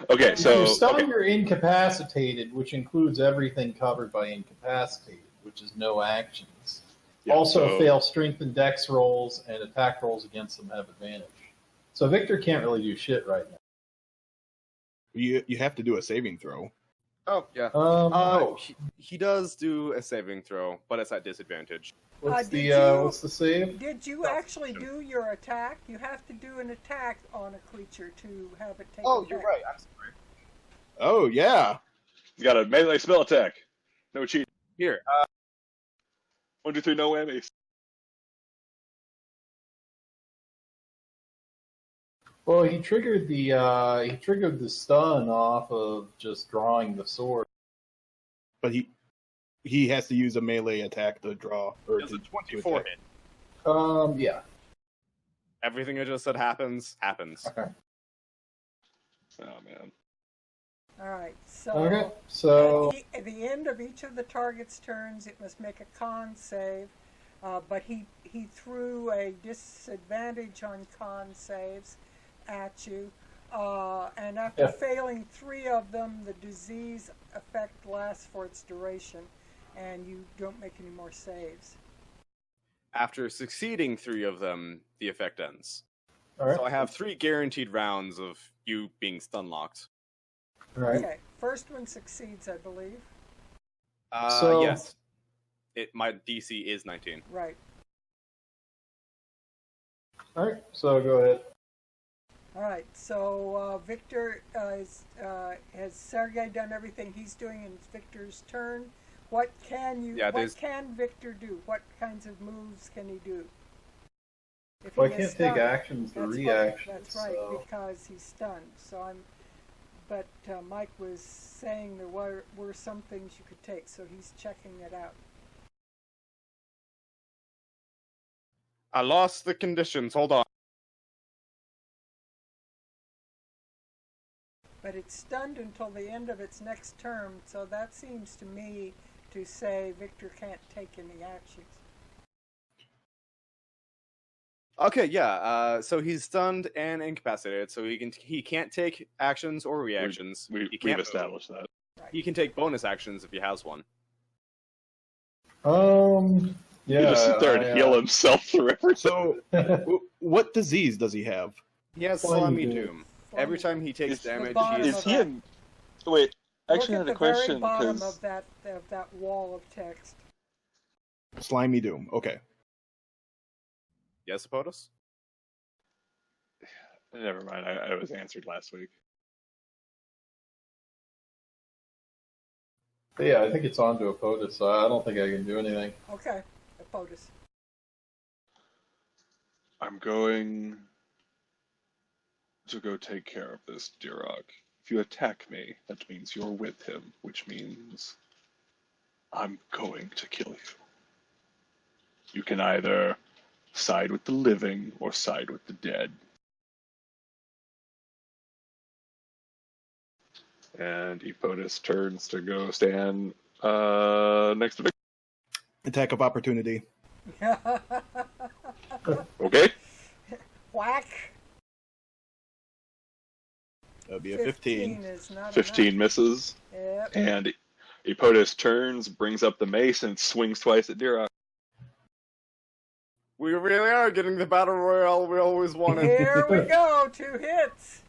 Okay, If so you're stunned, okay. you're incapacitated, which includes everything covered by incapacitated, which is no actions. Yeah, also so- fail strength and dex rolls, and attack rolls against them have advantage. So Victor can't really do shit right now. You have to do a saving throw. Oh, yeah. No. He does do a saving throw, but it's at disadvantage. What's did what's the save? Did you actually do your attack? You have to do an attack on a creature to have it take Oh, effect. you're right. I'm sorry. Oh yeah. You got a melee spell attack. No cheat. Here, 1, 2, 3, no whammies. Well, he triggered the stun off of just drawing the sword. But he has to use a melee attack to draw. Or does a to 24 attack. hit. Yeah. Everything I just said happens. Okay. Oh man. All right. So Okay. So at the end of each of the target's turns, it must make a con save. But he threw a disadvantage on con saves at you. And after failing 3 of them, the disease effect lasts for its duration, and you don't make any more saves. After succeeding 3 of them, the effect ends. all right. So I have 3 guaranteed rounds of you being stun locked. All right. Okay. First one succeeds, I believe. So- Yes. My DC is 19. Right. All right. So go ahead. All right. So Victor has Sergei done everything he's doing in Victor's turn? What can Victor do? What kinds of moves can he do? If Well, I he can't is take stunned, actions or that's reactions. Right, that's right, so- because he's stunned. But Mike was saying there were some things you could take, so he's checking it out. I lost the conditions. Hold on. But it's stunned until the end of its next term, so that seems to me to say Victor can't take any actions. Okay, yeah. So he's stunned and incapacitated, so he can't take actions or reactions. He We've can't established that. He can take bonus actions if he has one. Yeah. He just sit there and heal himself through everything. So, what disease does he have? He has Slimy Slimy Doom. Doom. Every time he takes It's the damage, bottom he of Is is... he in? Wait, I actually Look had at a the very question bottom because of that wall of text. Slimy Doom. Okay. Yes, Ippotis? never mind. I was answered last week. But yeah, I think it's on to Ippotis, so I don't think I can do anything. Okay, Ippotis. I'm going to go take care of this Dirok. If you attack me, that means you're with him, which means I'm going to kill you. You can either side with the living or side with the dead. And Ippotis turns to go stand next to Victor. Attack of opportunity. Okay? Whack. That'd be a 15. Is not 15 enough. misses. Yep. And Ippotis turns, brings up the mace, and swings twice at Dirok. We really are getting the battle royale we always wanted. Here we go. 2 hits.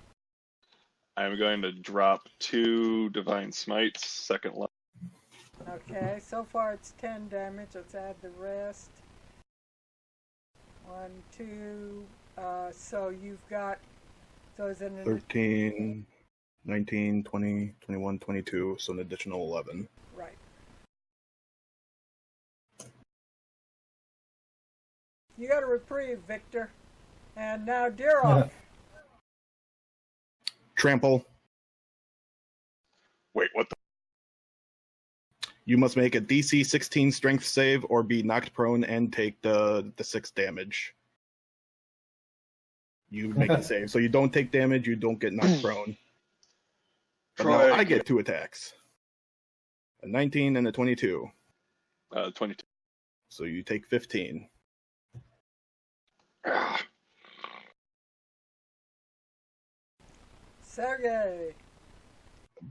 I'm going to drop 2 Divine Smites, second level. Okay, so far it's 10 damage. Let's add the rest. 1, 2. So you've got. So is it an 13, 19, 20, 21, 22, so an additional 11. right? You got a reprieve, Victor. And now Dirok. Trample. Wait, what the? You must make a DC 16 strength save or be knocked prone and take the 6 damage. You make the save. So you don't take damage, you don't get knocked prone. But now I get 2 attacks. A 19 and a 22. 22. So you take 15. Sergei.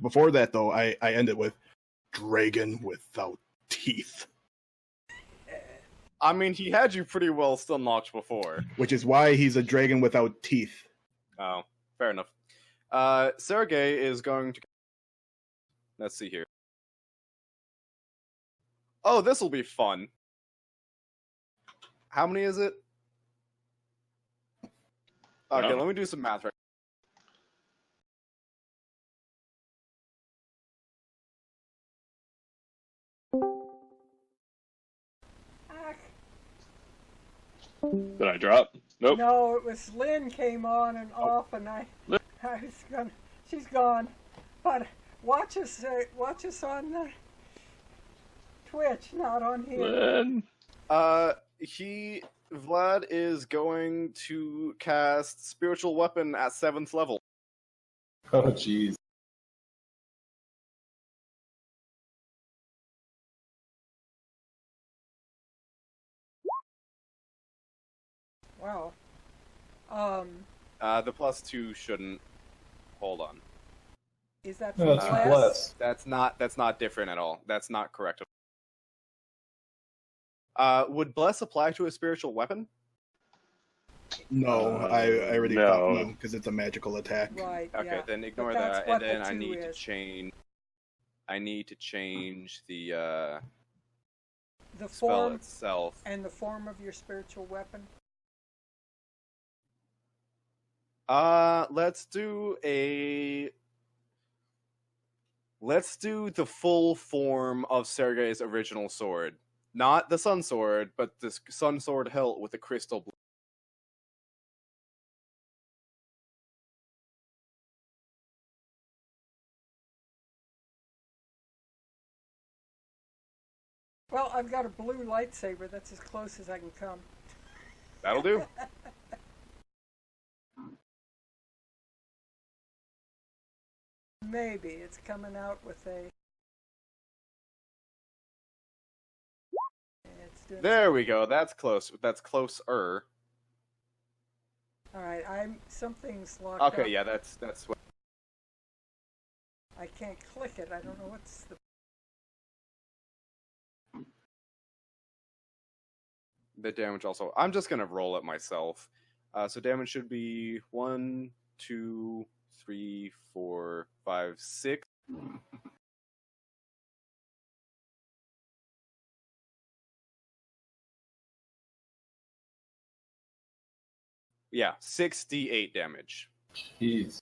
Before that, though, I end it with dragon without teeth. I mean, he had you pretty well still knocked before. Which is why he's a dragon without teeth. Oh, fair enough. Sergei is going to... Let's see here. Oh, this will be fun. How many is it? Okay, let me do some math right. Did I drop? Nope. No, it was Lynn came on and off, and I was gonna. She's gone, but watch us on Twitch, not on here. Lynn. Vlad is going to cast Spiritual Weapon at 7th level. Oh, jeez. Wow. The +2 shouldn't. Hold on. Is that No, for it's bless? bless. That's not different at all. That's not correct. Would bless apply to a spiritual weapon? No, I already thought no, because it's a magical attack. Right. Okay, Yeah. then ignore But that's that, what and then the I two need to is. change. I need to change the The spell form itself. and the form of your spiritual weapon. Let's do the full form of Sergei's original sword. Not the sun sword, but the sun sword hilt with the crystal blade. Well, I've got a blue lightsaber. That's as close as I can come. That'll do. Maybe it's coming out with a. There we go. That's close. That's closer. All right, something's locked up. Okay, yeah, that's what. I can't click it. I don't know what's the. The damage also. I'm just gonna roll it myself. So damage should be 1, 2, 3, 4, 5, 6. Yeah, 6d8 damage. Jeez.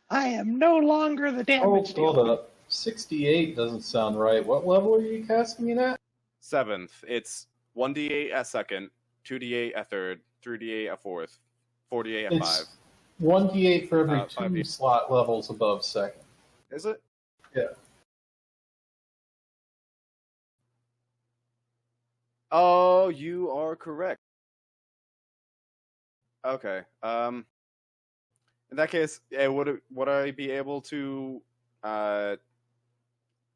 I am no longer the damage Hold dealer. up. 68 doesn't sound right. What level are you casting it at? 7th. It's 1d8 at 2nd, 2d8 at 3rd, 3d8 at 4th, 4d8 at 5. It's 1d8 for every 2 5d8. slot levels above 2nd. Is it? Yeah. Oh, you are correct. Okay. In that case, would I be able to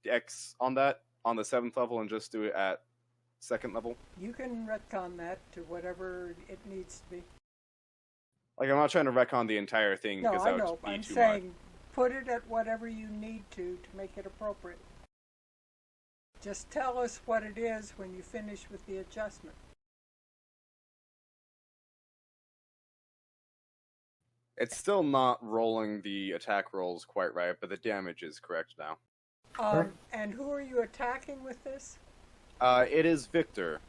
X on that on the 7th level and just do it at 2nd level? You can retcon that to whatever it needs to be. Like, I'm not trying to retcon the entire thing No, because I that know. would be I'm too saying much. put it at whatever you need to make it appropriate. Just tell us what it is when you finish with the adjustment. It's still not rolling the attack rolls quite right, but the damage is correct now. And who are you attacking with this? It is Vikturr.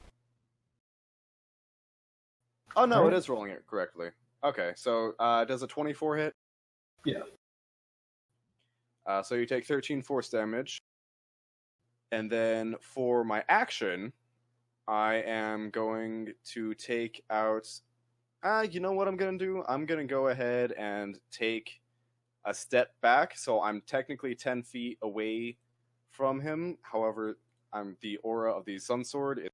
Oh no, it is rolling it correctly. Okay, so does a 24 hit? Yeah. So you take 13 force damage. And then for my action, I am going to take out... you know what I'm going to do? I'm going to go ahead and take a step back, so I'm technically 10 feet away from him. However, I'm the aura of the Sun Sword.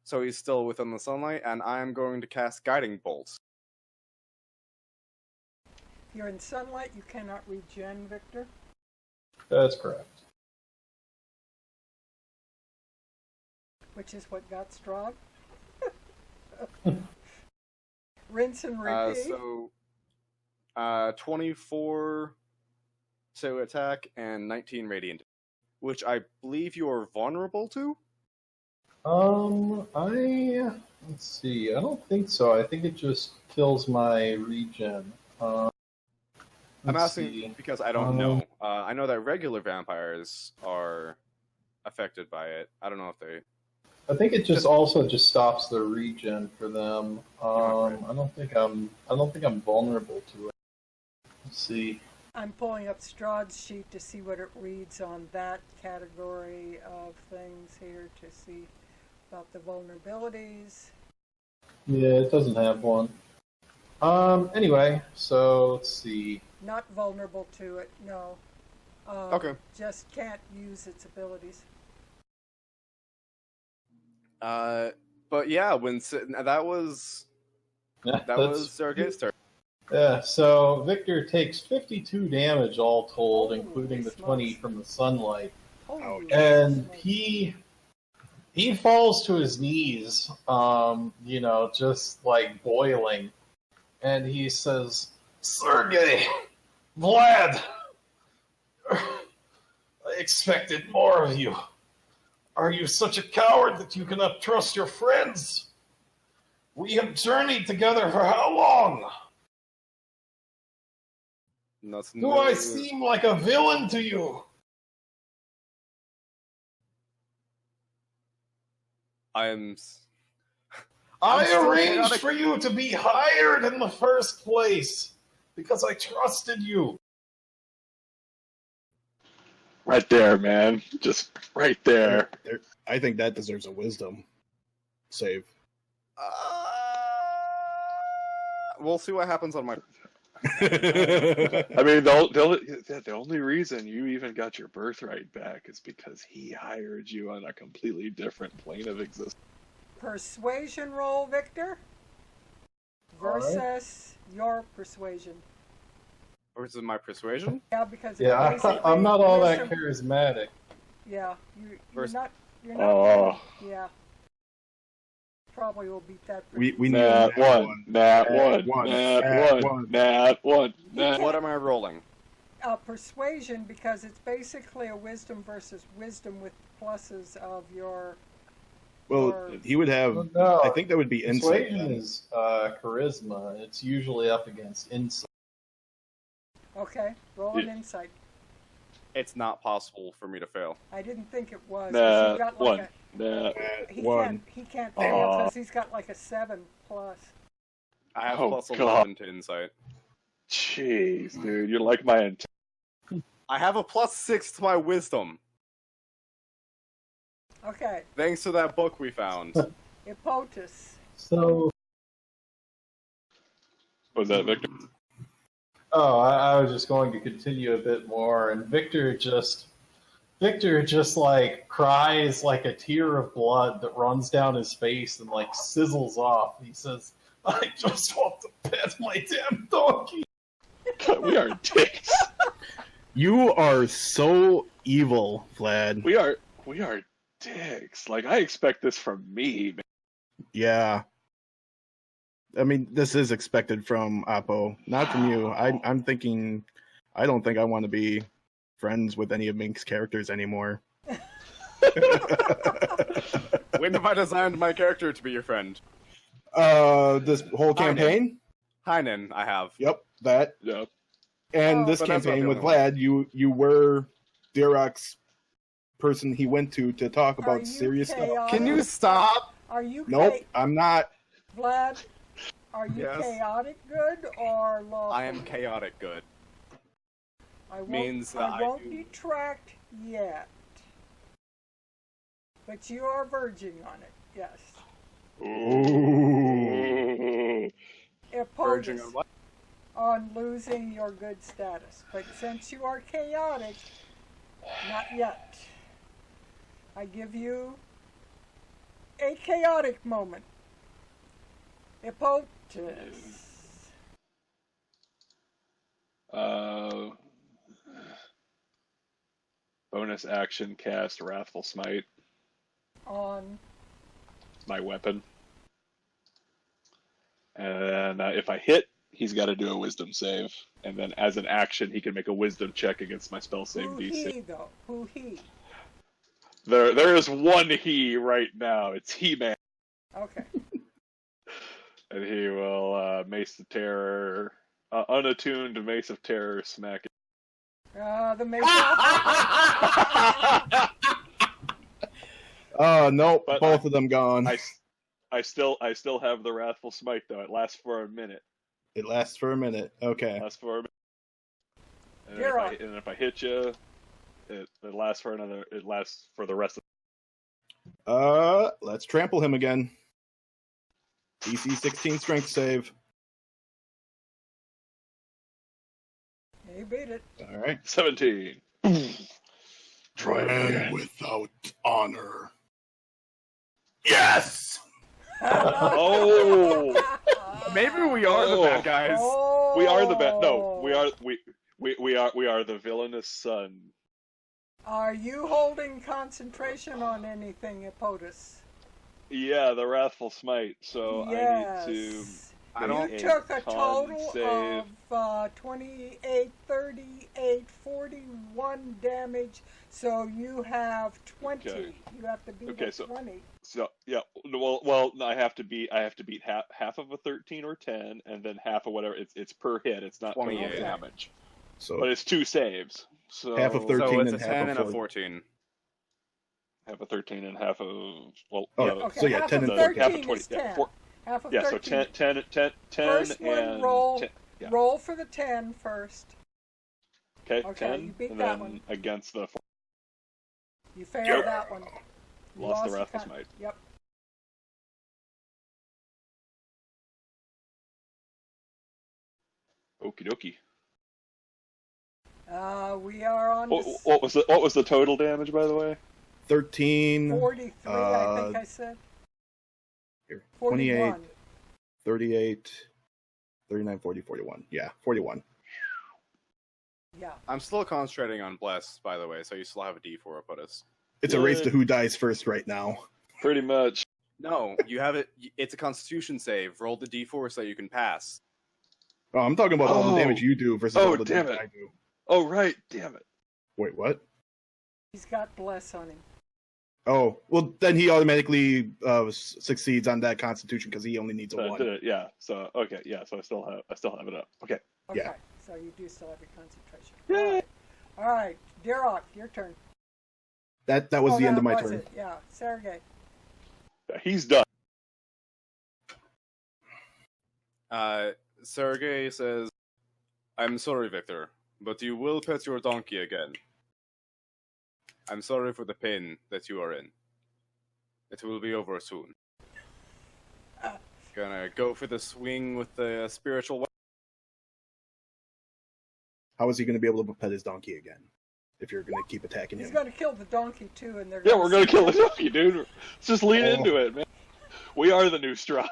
So he's still within the sunlight, and I'm going to cast Guiding Bolt. If you're in sunlight, you cannot regen, Victor. That's correct. Which is what got Strahd. Rinse and repeat. 24 to attack and 19 radiant, which I believe you are vulnerable to? Let's see. I don't think so. I think it just kills my regen. I'm asking see. because I don't know. I know that regular vampires are affected by it. I don't know if they... I think it just also just stops the regen for them. I don't think I'm vulnerable to it. Let's see. I'm pulling up Strahd's sheet to see what it reads on that category of things here to see about the vulnerabilities. Yeah, it doesn't have one. Anyway, so let's see. Not vulnerable to it, no. Okay. Just can't use its abilities. But yeah, that was Sergei's turn. Yeah, so Vikturr takes 52 damage all told, including the 20 smokes. from the sunlight. Holy And smokes. he falls to his knees, just like boiling. And he says, Sergei, Vlad, I expected more of you. Are you such a coward that you cannot trust your friends? We have journeyed together for how long? Do I seem like a villain to you? I arranged for you to be hired in the first place because I trusted you. Right there, man. Just right there. I think that deserves a wisdom save. We'll see what happens on my... I mean, the only reason you even got your birthright back is because he hired you on a completely different plane of existence. Persuasion roll, Vikturr, versus your persuasion. Versus my persuasion? Yeah, because I'm not all that charismatic. Yeah, you're not. Oh. Yeah. Probably will beat that. We need Nat one. What am I rolling? Persuasion, because it's basically a wisdom versus wisdom with pluses of your. Well, he would have. Well, no, I think that would be insight. Persuasion is charisma. It's usually up against insight. Okay, roll an insight. It's not possible for me to fail. I didn't think it was. Nat Got one. like he can't fail because he's got like a 7+. I have Oh, plus God. 11 to insight. Jeez, dude, you're like my I have a plus 6 to my wisdom, Okay, thanks to that book we found. Ippotis. So, Was that Victor? I was just going to continue a bit more, and Vikturr just like cries like a tear of blood that runs down his face and like sizzles off. He says, "I just want to pet my damn donkey." We are dicks. You are so evil, Vlad. We are dicks. Like, I expect this from me, man. Yeah. I mean, this is expected from Appo, not from you. I'm thinking, I don't think I want to be friends with any of Mink's characters anymore. When have I designed my character to be your friend? This whole campaign? Heinen, I have. Yep, that. Yep. And this but that's not campaign the with only Vlad, you were Dirok's person he went to talk Are about you serious stuff. chaotic? Can you stop? Are you Nope, I'm not. Vlad? Are you Yes. chaotic good or lawful? I am chaotic good. I won't, means that I I won't do- detract yet. But you are verging on it, yes. Ooh. Verging Ippotis on what? on losing your good status. But since you are chaotic, not yet. I give you a chaotic moment. Ippotis. bonus action cast Wrathful Smite. On. My weapon. And if I hit, he's got to do a wisdom save. And then as an action, he can make a wisdom check against my spell save Who DC. he, though? Who he? There is one he right now. It's He-Man. Okay. And he will Mace of Terror, unattuned Mace of Terror smack it. The Mace. Oh, no, But both of them gone. I still have the Wrathful Smite, though. It lasts for a minute. It lasts for a minute. Okay. It lasts for a minute. And if I hit you, it lasts for another. It lasts for the rest of. Let's trample him again. DC 16 strength save. You beat it. All right. 17. Try again. Without honor. Yes. Oh. Maybe we are the bad guys. Oh. We are the bad. No, we are the villainous son. Are you holding concentration on anything, Ippotis? Yeah, the Wrathful Smite. So Yes. I need to. You took a con total save. of 28, 38, 41 damage, so you have 20. Okay. You have to beat Okay, a so- 20. So yeah, well, I have to beat half of a 13 or 10, and then half of whatever. It's per hit. It's not 28. total damage, So but it's 2 saves. So half of 13 So it's a and 10 half and of a 14. 14. half of 13 and half of Oh, yeah, Okay, so yeah, half 10 of and 13 half of 20. is Yeah, 10. Half of yeah, 13. so 10 First one, and roll, 10, yeah. roll for the 10 first. Okay, Okay, 10, you beat and that then one. against the You failed Yep. that one. You Lost the your Wrathful con- Smite. Yep. Okie dokie. We are on to What was the total damage, by the way? 13, 43, I think I said. here, 41. 28, 38, 39, 40, 41. Yeah, 41. Yeah. I'm still concentrating on Bless, by the way, so you still have a D4 Ippotis. It's a race to Good. who dies first right now. Pretty much. No, you have it. It's a Constitution save. Roll the D4 so you can pass. Oh, I'm talking about all the Oh. damage you do versus Oh, all the damn damage it. I do. Oh right, damn it. Wait, what? He's got bless on him. Oh, well, then he automatically succeeds on that Constitution because he only needs a So I 1. did it, yeah. So okay, yeah. So I still have it up. Okay. Okay. Yeah. So you do still have your concentration. Yay. All right. Dirok, your turn. That was Oh, the end that of my was turn. it. Yeah. Sergei. He's done. Sergei says, "I'm sorry, Victor, but you will pet your donkey again. I'm sorry for the pain that you are in. It will be over soon." Gonna go for the swing with the spiritual weapon. How is he going to be able to pet his donkey again if you're going to keep attacking He's him? going to kill the donkey too, and they're Yeah, we're gonna see kill the that. donkey, dude. Let's just lean Oh. into it, man. We are the new Strahd.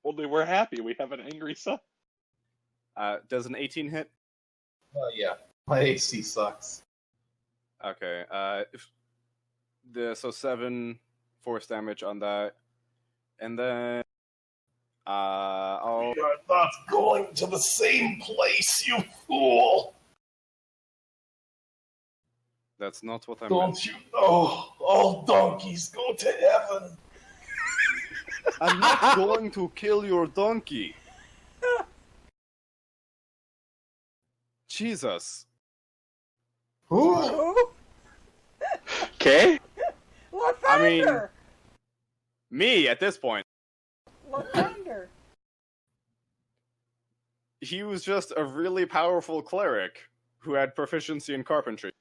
Only we're happy. We have an angry son. Does an 18 hit? Yeah. My AC sucks. Okay. So 7 force damage on that, and then I'll. You're not going to the same place, you fool! That's not what I meant. Don't you know all donkeys go to heaven? I'm not going to kill your donkey. Jesus. Who? Who? Okay. Lathander! Me at this point. Lathander! He was just a really powerful cleric who had proficiency in carpentry.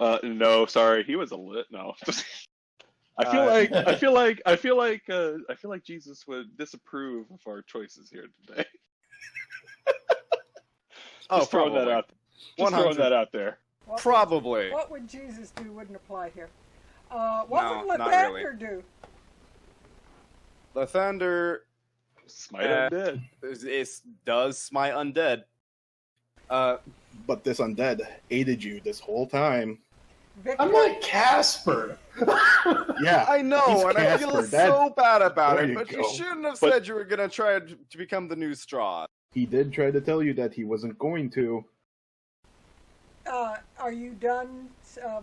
No, sorry. He was a lit. No. I feel like Jesus would disapprove of our choices here today. Just throwing that out. Just throwing that out there. What Probably. What would Jesus do wouldn't apply here. What No, would not Lathander do? Lathander Smite undead. does smite undead. But this undead aided you this whole time. Victor, I'm like Casper. Yeah, I know, he's and I feel Casper. so bad about There it, you but you go. shouldn't have But- said you were gonna try to become the new Strahd. he did try to tell you that he wasn't going to. are you done,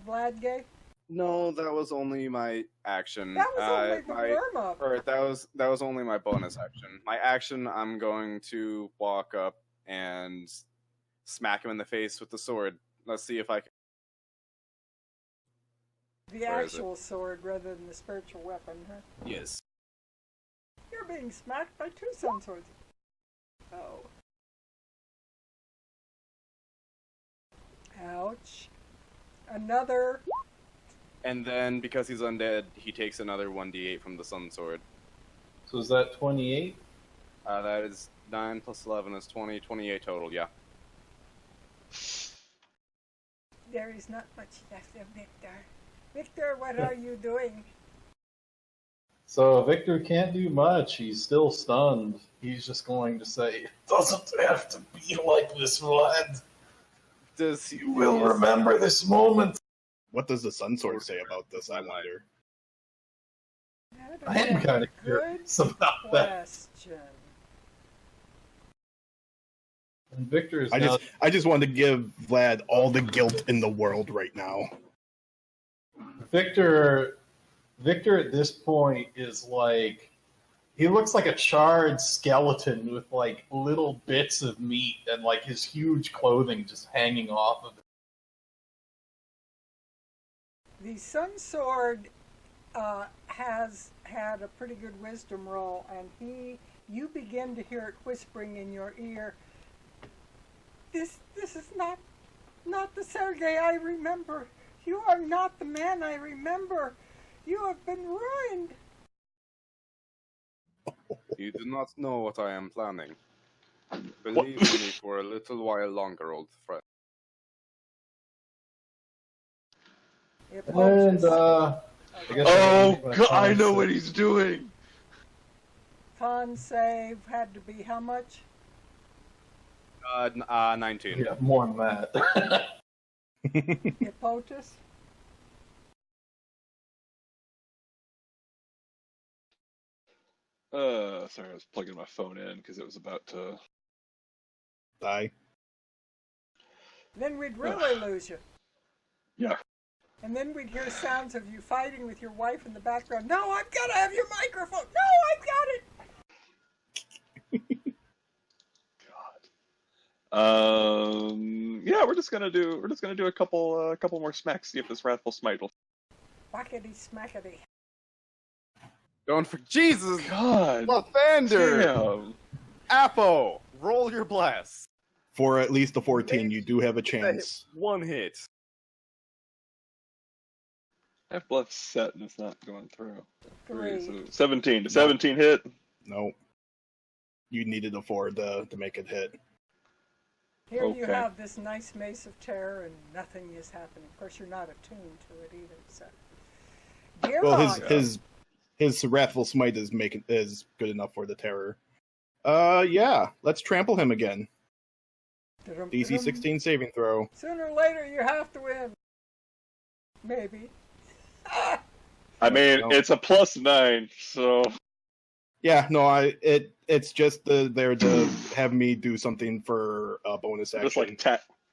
Vlad Gay? No, that was only my action. That was only the my, warm-up. or that was only my bonus action. My action, I'm going to walk up and smack him in the face with the sword. Let's see if I can. The Where is it? actual sword rather than the spiritual weapon, huh? Yes. You're being smacked by two sun swords. Oh. Ouch. Another. And then, because he's undead, he takes another 1d8 from the Sun Sword. So is that 28? That is 9 plus 11 is 20, 28 total, yeah. There is not much left of Victor. Victor, what are you doing? So Victor can't do much. He's still stunned. He's just going to say, "It doesn't have to be like this, Vlad. You will remember this moment." What does the Sun Sword say about this, I wonder? That I am is a kind of good curious about that. question. And Victor is I now just want to give Vlad all the guilt in the world right now. Victor at this point is like, he looks like a charred skeleton with like little bits of meat and like his huge clothing just hanging off of it. The Sun Sword has had a pretty good wisdom roll, and you begin to hear it whispering in your ear. This is not the Sergei I remember. You are not the man I remember. You have been ruined. You do not know what I am planning. Believe me for a little while longer, old friend. And I guess Oh, my God, I con know save- what he's doing. Con save had to be how much? 19. Yeah, more than that. Ippotis? Sorry, I was plugging my phone in because it was about to. Die. Then we'd really lose you. Yeah. And then we'd hear sounds of you fighting with your wife in the background. No, I've got to have your microphone. No, I've got it. Yeah, we're just gonna do a couple more smacks. See if this wrathful smite will. Whackety smackety. Don't for Jesus! God. Lathander! Damn. Apo! Roll your blast. For at least a 14, you do have a chance. One hit. I have bluff set and it's not going through. 3. So 17. 17 hit. No. You needed a 4 to make it hit. Here you Okay. have this nice mace of terror and nothing is happening. Of course, you're not attuned to it either. So, Well, Dirok, his wrathful smite is good enough for the terror. Yeah. Let's trample him again. DC 16 saving throw. Sooner or later, you have to win. Maybe. I mean, No. it's a +9, so Yeah, no, it's just there to have me do something for a bonus action.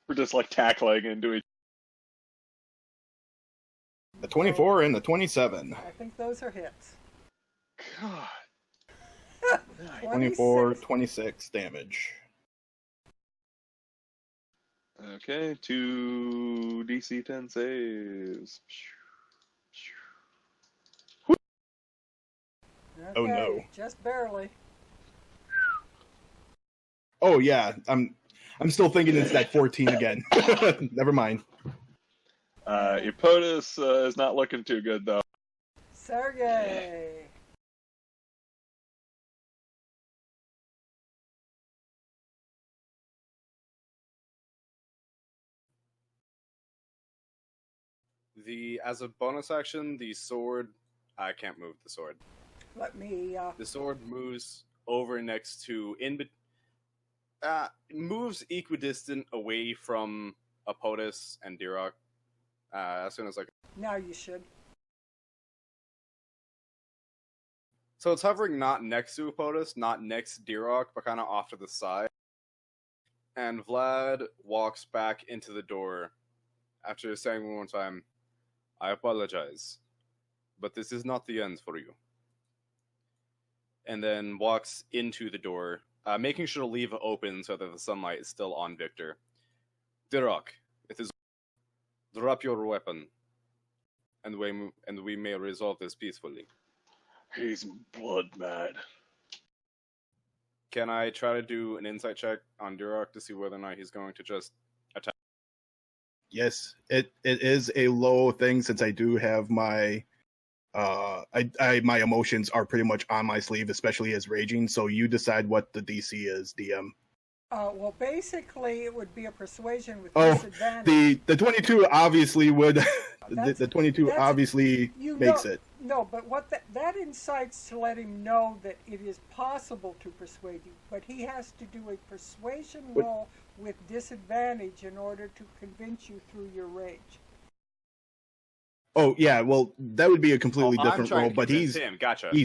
we're just like tackling and doing. The 24 and the 27. I think those are hits. God. 24, 26. 26 damage. Okay, 2 DC 10 saves. Okay, Oh, no. Just barely. Oh yeah, I'm still thinking it's that 14 again. Never mind. Ippotis is not looking too good though. Sergei. As a bonus action, the sword, I can't move the sword. Let me. The sword moves over next to moves equidistant away from Ippotis and Dirok. As soon as I can. Now you should. So it's hovering not next to Ippotis, not next to Dirok, but kind of off to the side. And Vlad walks back into the door after saying one more time, I apologize, but this is not the end for you. And then walks into the door, making sure to leave it open so that the sunlight is still on Vikturr. Dirok, it is. Drop your weapon, and we may resolve this peacefully. He's blood mad. Can I try to do an insight check on Dirok to see whether or not he's going to just attack? Yes, it is a low thing since I do have my my emotions are pretty much on my sleeve, especially as raging. So you decide what the DC is, DM. Well, basically, it would be a persuasion with disadvantage. The 22 obviously would. the 22 obviously makes it. No, but what that incites to let him know that it is possible to persuade you, but he has to do a persuasion roll with disadvantage in order to convince you through your rage. Oh yeah, well that would be a completely different role, but he's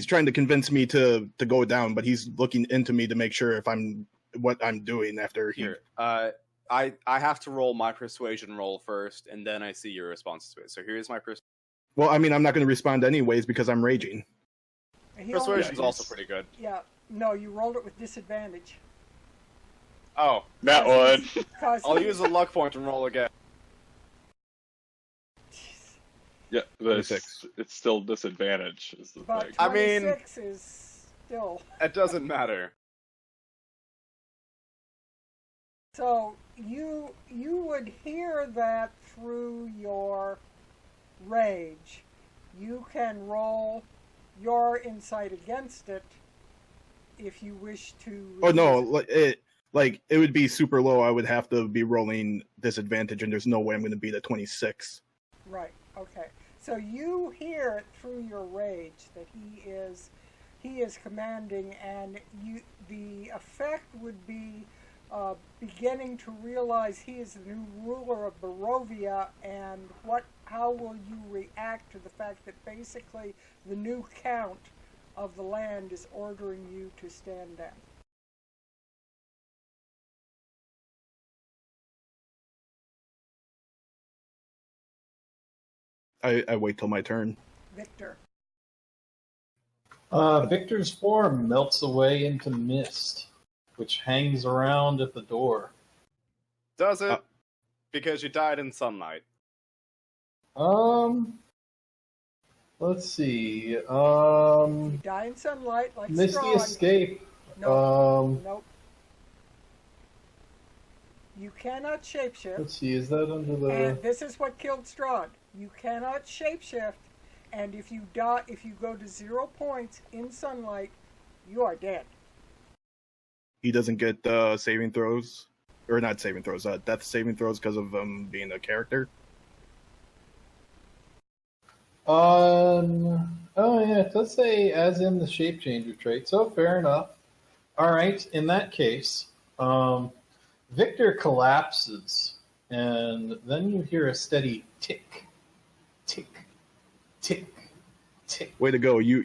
trying to convince me to go down, but he's looking into me to make sure if I'm what I'm doing after here. I have to roll my persuasion roll first, and then I see your response to it. So here's my persuasion. Well, I mean, I'm not going to respond anyways because I'm raging. Persuasion's also pretty good. Yeah, no, you rolled it with disadvantage. Oh, that one. I'll use a luck point and roll again. Yeah, it's still disadvantage is the thing. I mean, 26 is still. It doesn't matter. So you would hear that through your rage. You can roll your insight against it if you wish to. Oh no, it would be super low. I would have to be rolling disadvantage, and there's no way I'm going to beat a 26. Right. Okay. So you hear it through your rage that he is commanding, and the effect would be beginning to realize he is the new ruler of Barovia, and how will you react to the fact that basically the new count of the land is ordering you to stand down? I wait till my turn. Vikturr. Viktor's form melts away into mist, which hangs around at the door. Does it? Because you died in sunlight. Let's see. You die in sunlight like Misty Strahd. escape. Nope. You cannot shapeshift. Let's see, is that under the... And this is what killed Strahd. You cannot shapeshift, and if you die, if you go to 0 points in sunlight, you are dead. He doesn't get saving throws, or not saving throws, death saving throws because of being a character. Oh yeah, it does say as in the shape changer trait, so fair enough. Alright, in that case, Vikturr collapses, and then you hear a steady tick, tick, tick, tick. Way to go, you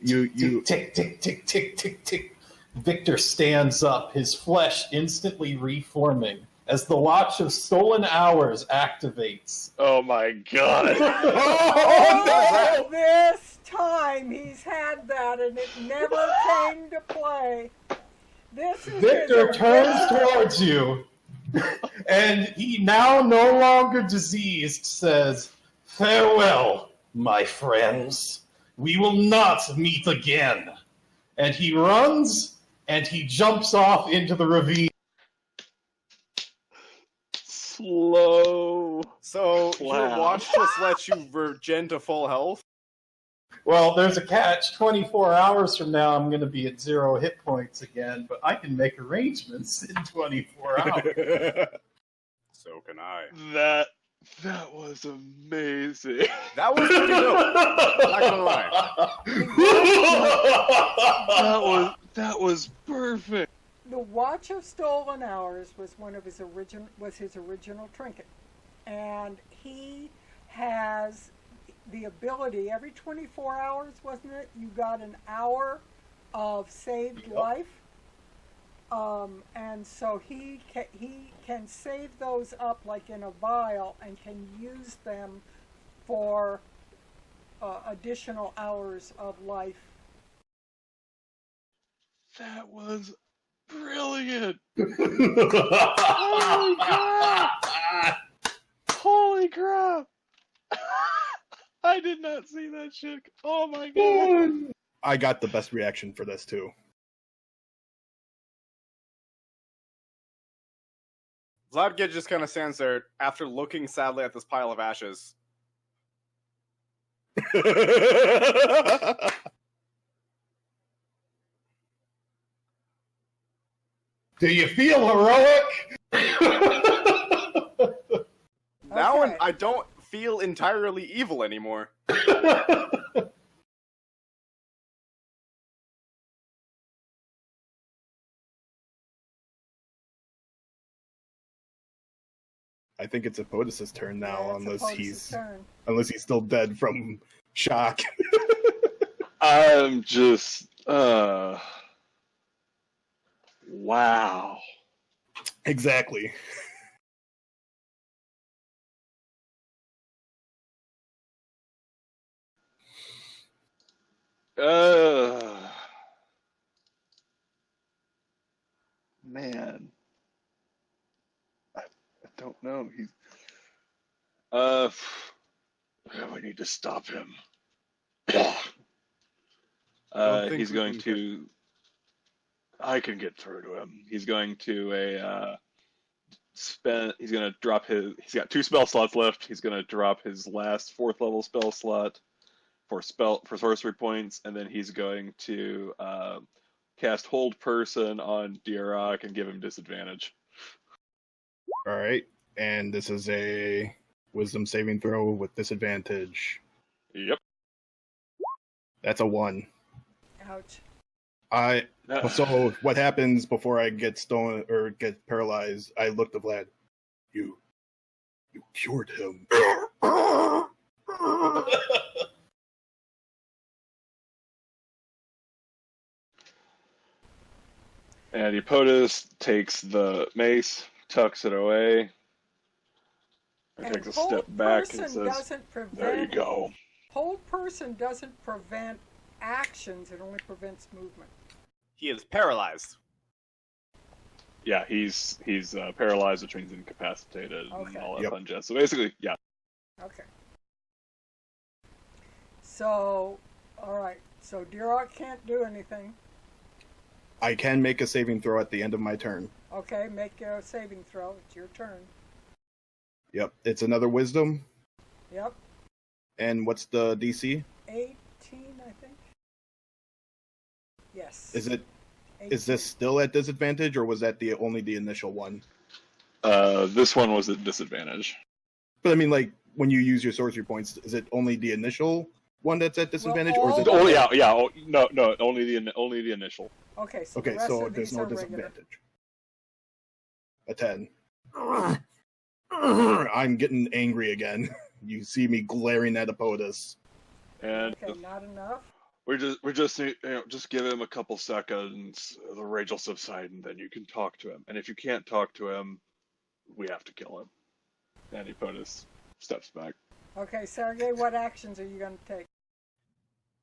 tick, tick, tick, tick, tick, tick. Vikturr stands up, his flesh instantly reforming as the Watch of Stolen Hours activates. Oh my god. All this time he's had that and it never came to play. This is Vikturr turns towards you, and he, now no longer diseased, says, "Farewell, my friends. We will not meet again." And he runs, and he jumps off into the ravine. Slow. So your watch just lets you regen to full health? Well, there's a catch. 24 hours from now, I'm going to be at 0 hit points again, but I can make arrangements in 24 hours. So can I. That was amazing. That was pretty dope. Not gonna lie. That was perfect. The Watch of Stolen Hours was his original trinket, and he has the ability, every 24 hours, wasn't it? You got an hour of saved life. And so he can save those up like in a vial and can use them for additional hours of life. That was brilliant. Holy crap! Holy crap! I did not see that shit. Oh my god! I got the best reaction for this too. Vlad just kind of stands there after looking sadly at this pile of ashes. Do you feel heroic? Now Okay. I don't feel entirely evil anymore. I think it's Ippotis' turn now, Yeah, it's Ippotis' unless he's still dead from shock. I'm just, wow. Exactly. Man. I don't know. We need to stop him. He's going to. I can get through to him. He's going to He's going to drop his. He's got 2 spell slots left. He's going to drop his last 4th level spell slot for sorcery points, and then he's going to cast Hold Person on Dirok and give him disadvantage. All right, and this is a Wisdom saving throw with disadvantage. Yep. That's a 1. Ouch. So what happens before I get stoned or get paralyzed? I look to Vlad. You cured him. And Ippotis takes the mace, tucks it away, and takes a step back and says, "There you go." Hold Person doesn't prevent actions; it only prevents movement. He is paralyzed. Yeah, he's paralyzed, which means incapacitated and all that fun jazz. So basically, yeah. Okay. So, all right. So Dirok can't do anything. I can make a saving throw at the end of my turn. Okay, make a saving throw. It's your turn. Yep, it's another Wisdom. Yep. And what's the DC? 18, I think. Yes. Is 18. this still at disadvantage, or was that only the initial one? This one was at disadvantage. But I mean, like, when you use your sorcery points, is it only the initial one that's at disadvantage, or is it? Oh yeah. No, only the initial. Okay, so Okay, the rest so of there's these no are regular. disadvantage. A 10. I'm getting angry again. You see me glaring at Ippotis. And Okay, not enough. we're just just give him a couple seconds. The rage will subside, and then you can talk to him. And if you can't talk to him, we have to kill him. And Ippotis steps back. Okay, Sergei, what actions are you going to take?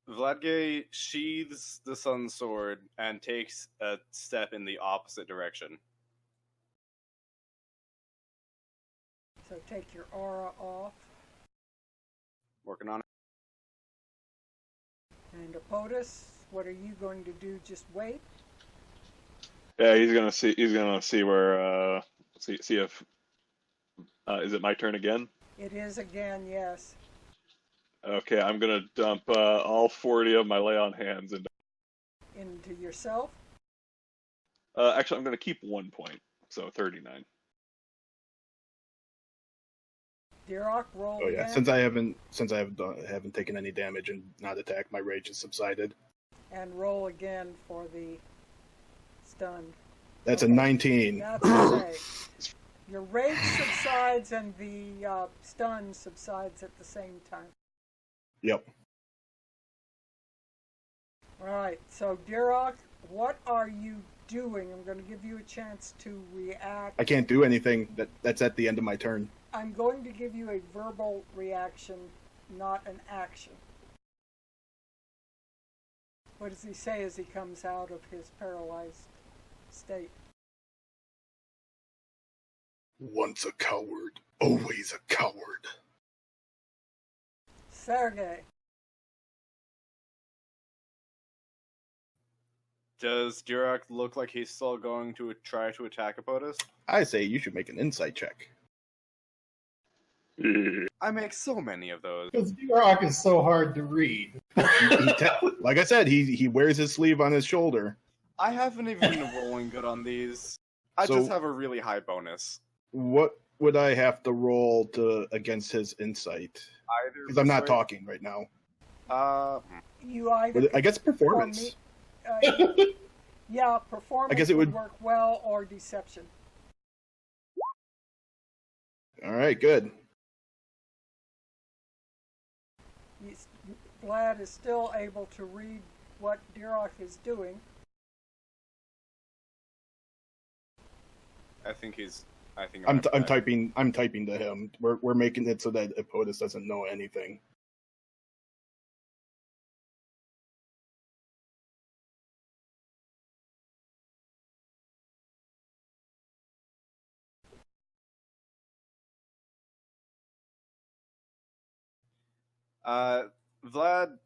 Vladgay sheathes the sun sword and takes a step in the opposite direction. So take your aura off. Working on it. And Ippotis, what are you going to do? Just wait? Yeah, he's gonna see where see if is it my turn again? It is again, yes. Okay, I'm gonna dump all 40 of my lay on hands Into yourself? actually, I'm gonna keep 1 point, so 39. Dirok, roll Oh yeah, again. since I haven't taken any damage and not attacked, my rage has subsided. And roll again for the stun. That's Okay. a 19. That's okay. Your rage subsides and the stun subsides at the same time. Yep. Right, so Dirok, what are you doing? I'm going to give you a chance to react. I can't do anything. That's at the end of my turn. I'm going to give you a verbal reaction, not an action. What does he say as he comes out of his paralyzed state? Once a coward, always a coward. Sergei. Does Dirok look like he's still going to try to attack Ippotis? I say you should make an insight check. I make so many of those. Because Dirok is so hard to read. Like I said, he wears his sleeve on his shoulder. I haven't even been rolling good on these. I So- just have a really high bonus. What would I have to roll to against his insight? Either Because I'm not persuade- talking right now. You either I guess performance. yeah, performance I guess it would work well, or deception. All right, good. Vlad is still able to read what Dirok is doing. I think I'm typing. I'm typing to him. We're making it so that Ippotis doesn't know anything. Vlad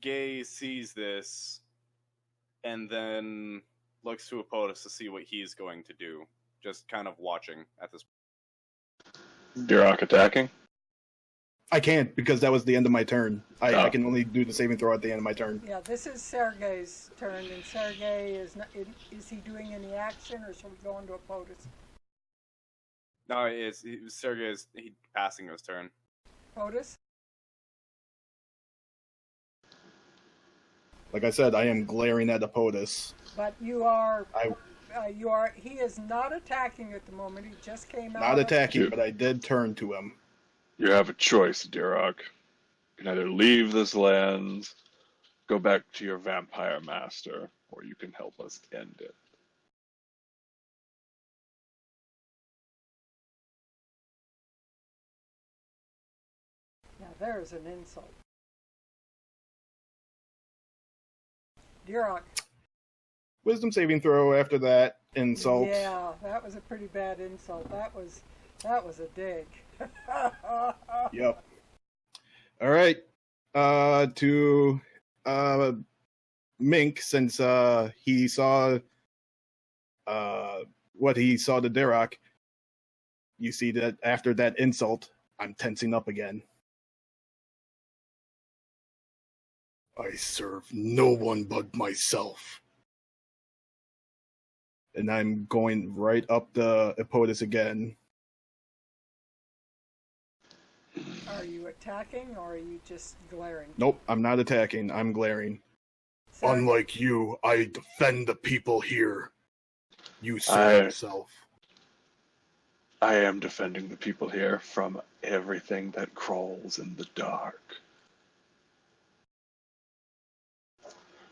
Gay sees this and then looks to Ippotis to see what he's going to do. Just kind of watching at this point. Dirok attacking? I can't because that was the end of my turn. I can only do the saving throw at the end of my turn. Yeah, this is Sergei's turn, and Sergei is he doing any action, or should we go into Ippotis? No, Sergei's passing his turn. Ippotis? Like I said, I am glaring at Ippotis. But you are. He is not attacking at the moment. He just came out. Not attacking, but I did turn to him. You have a choice, Dirok. You can either leave this land, go back to your vampire master, or you can help us end it. Now there's an insult. Dirok. Wisdom saving throw after that insult. Yeah, that was a pretty bad insult. That was a dig. Yep. All right. To Mink, since he saw what he saw to Dirok, you see that after that insult, I'm tensing up again. I serve no one but myself. And I'm going right up the Ippotis again. Are you attacking, or are you just glaring? Nope, I'm not attacking. I'm glaring. Unlike you, I defend the people here. You serve yourself. I am defending the people here from everything that crawls in the dark.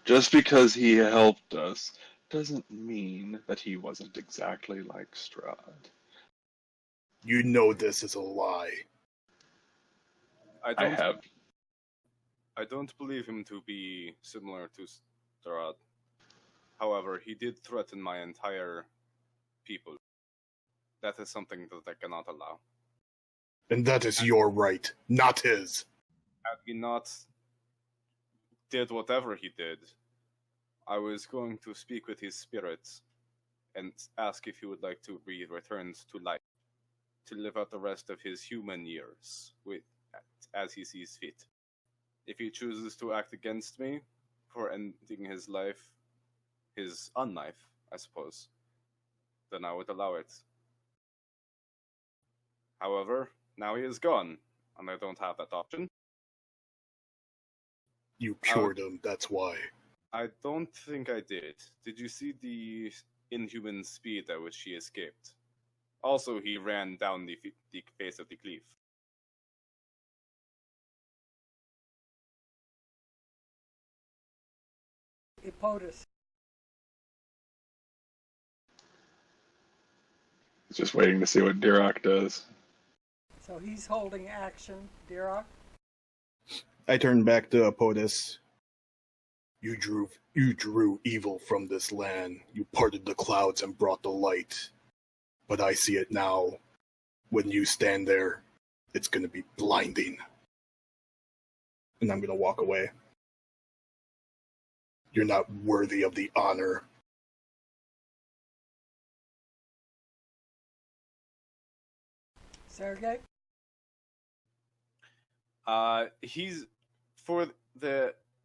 Just because he helped us doesn't mean that he wasn't exactly like Strahd. You know this is a lie. I don't believe him to be similar to Strahd. However, he did threaten my entire people. That is something that I cannot allow. And that is your right, not his. Had he not did whatever he did, I was going to speak with his spirit and ask if he would like to be returned to life, to live out the rest of his human years as he sees fit. If he chooses to act against me for ending his life, his unlife, I suppose, then I would allow it. However, now he is gone, and I don't have that option. You cured him, that's why. I don't think I did. Did you see the inhuman speed at which he escaped? Also, he ran down the face of the cliff. Ippotis. Just waiting to see what Dirok does. So he's holding action. Dirok? I turn back to Ippotis. You drew evil from this land. You parted the clouds and brought the light. But I see it now. When you stand there, it's going to be blinding. And I'm going to walk away. You're not worthy of the honor. Sergei?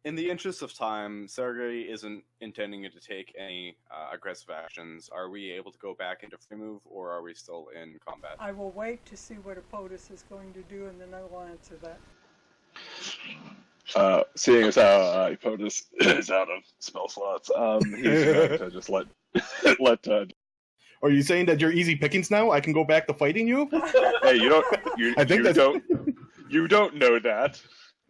In the interest of time, Sergei isn't intending to take any aggressive actions. Are we able to go back into free move, or are we still in combat? I will wait to see what Ippotis is going to do, and then I will answer that. Seeing as how Ippotis is out of spell slots, he's going to just let Are you saying that you're easy pickings now? I can go back to fighting you? Hey, you don't know that.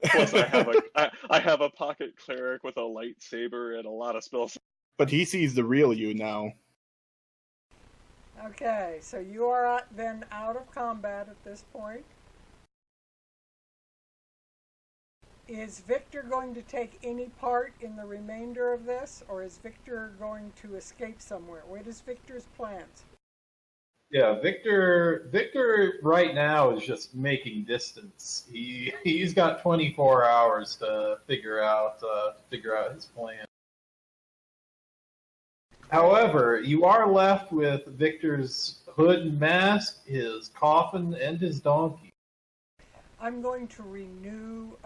Plus, I have a pocket cleric with a lightsaber and a lot of spells. But he sees the real you now. Okay, so you are then out of combat at this point. Is Vikturr going to take any part in the remainder of this, or is Vikturr going to escape somewhere? What is Vikturr's plans? Yeah, Vikturr right now is just making distance. He's got 24 hours to figure out his plan. However, you are left with Vikturr's hood and mask, his coffin, and his donkey. I'm going to renew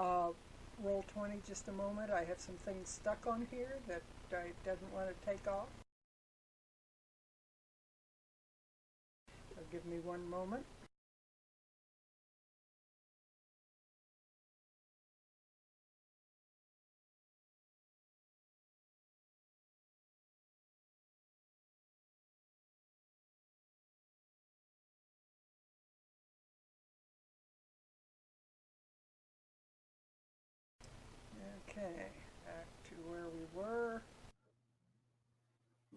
roll 20 just a moment. I have some things stuck on here that I didn't want to take off. So give me one moment. Okay, back to where we were.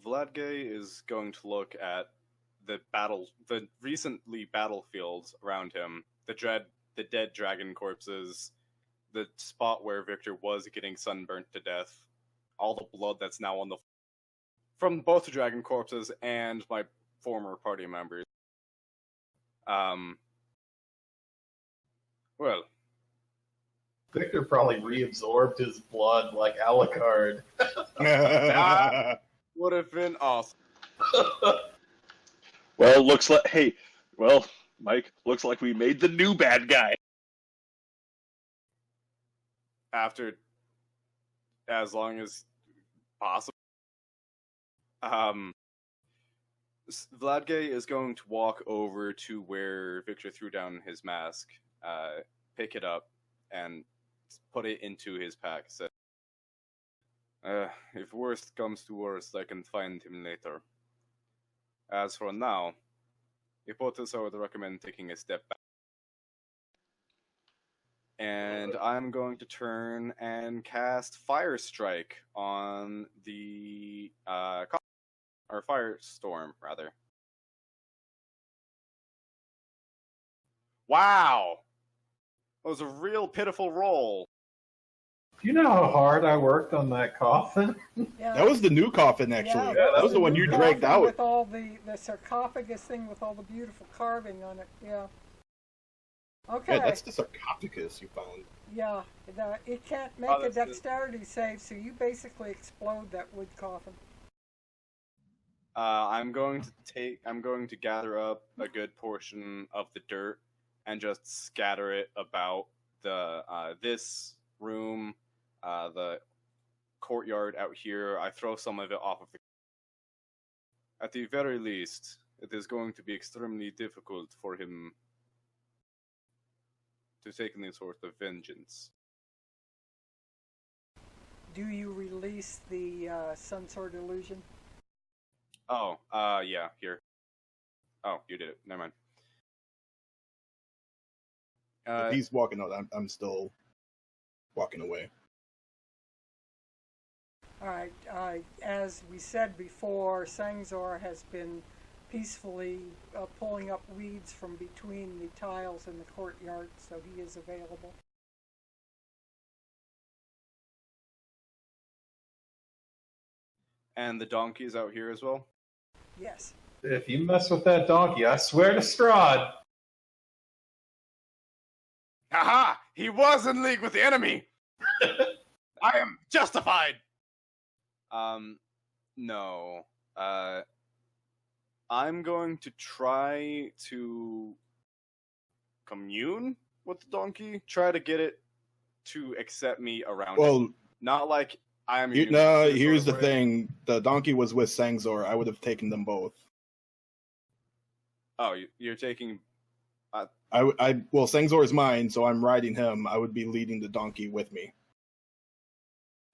Vladgay is going to look at the recently battlefields around him, the dead dragon corpses, the spot where Vikturr was getting sunburnt to death, all the blood that's now on from both the dragon corpses and my former party members. Well, Vikturr probably reabsorbed his blood like Alucard. that would have been awesome. Well, Mike, looks like we made the new bad guy. After, as long as possible. Vladgay is going to walk over to where Vikturr threw down his mask, pick it up, and put it into his pack. Said, if worst comes to worst, I can find him later. As for now, Ippotis, I would recommend taking a step back. And I'm going to turn and cast Fire Strike on the or Firestorm, rather. Wow! That was a real pitiful roll. Do you know how hard I worked on that coffin? Yeah. That was the new coffin, actually. Yeah, that was the one you dragged out. With all the sarcophagus thing with all the beautiful carving on it, yeah. Okay. Yeah, that's the sarcophagus you found. Yeah, it can't make a dexterity save, so you basically explode that wood coffin. I'm going to gather up a good portion of the dirt and just scatter it about the this room, the courtyard out here. I throw some of it off of the. At the very least, it is going to be extremely difficult for him to take any sort of vengeance. Do you release the Sun Sword illusion? Oh, yeah, here. Oh, you did it. Never mind. If he's walking out, I'm still walking away. All right. As we said before, Sangzor has been peacefully pulling up weeds from between the tiles in the courtyard, so he is available. And the donkey is out here as well? Yes. If you mess with that donkey, I swear to Strahd. Haha! He was in league with the enemy! I am justified! No. I'm going to try to commune with the donkey, try to get it to accept me around it. Not like I am... No, here's the thing. The donkey was with Sangzor. I would have taken them both. Oh, you're taking... well, Sangzor is mine, so I'm riding him. I would be leading the donkey with me.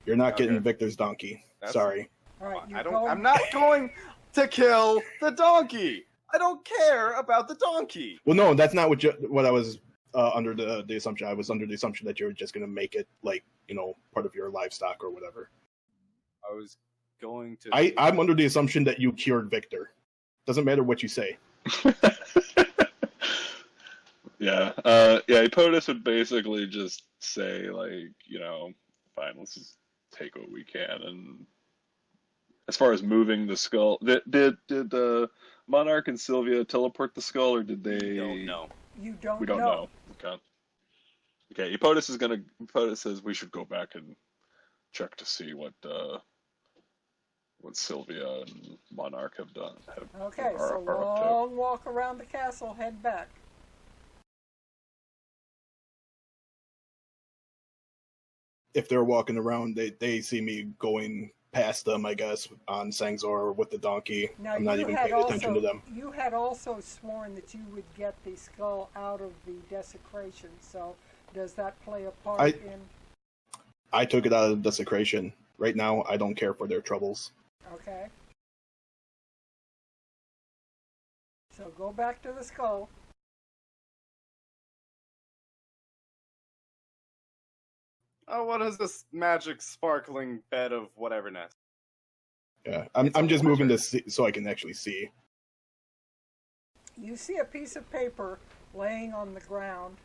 You're not getting Victor's donkey. Sorry. All right, I'm not going to kill the donkey. I don't care about the donkey. Well, no, that's not what I was under the assumption. I was under the assumption that you were just going to make it part of your livestock or whatever. I was going to. I'm under the assumption that you cured Victor. Doesn't matter what you say. Yeah. Ippotis would basically just say, fine, let's just take what we can. And as far as moving the skull, did Monarch and Sylvia teleport the skull, or did they? We don't know. You don't know. We don't know. Okay. Ippotis says we should go back and check to see what Sylvia and Monarch have done. Okay, so long walk around the castle, head back. If they're walking around, they see me going past them, I guess, on Sangzor with the donkey. Now, I'm not even paying attention to them. You had also sworn that you would get the skull out of the desecration, so does that play a part in... I took it out of the desecration. Right now, I don't care for their troubles. Okay. So go back to the skull. Oh, what is this magic sparkling bed of whateverness? Yeah, I'm just moving this so I can actually see. You see a piece of paper laying on the ground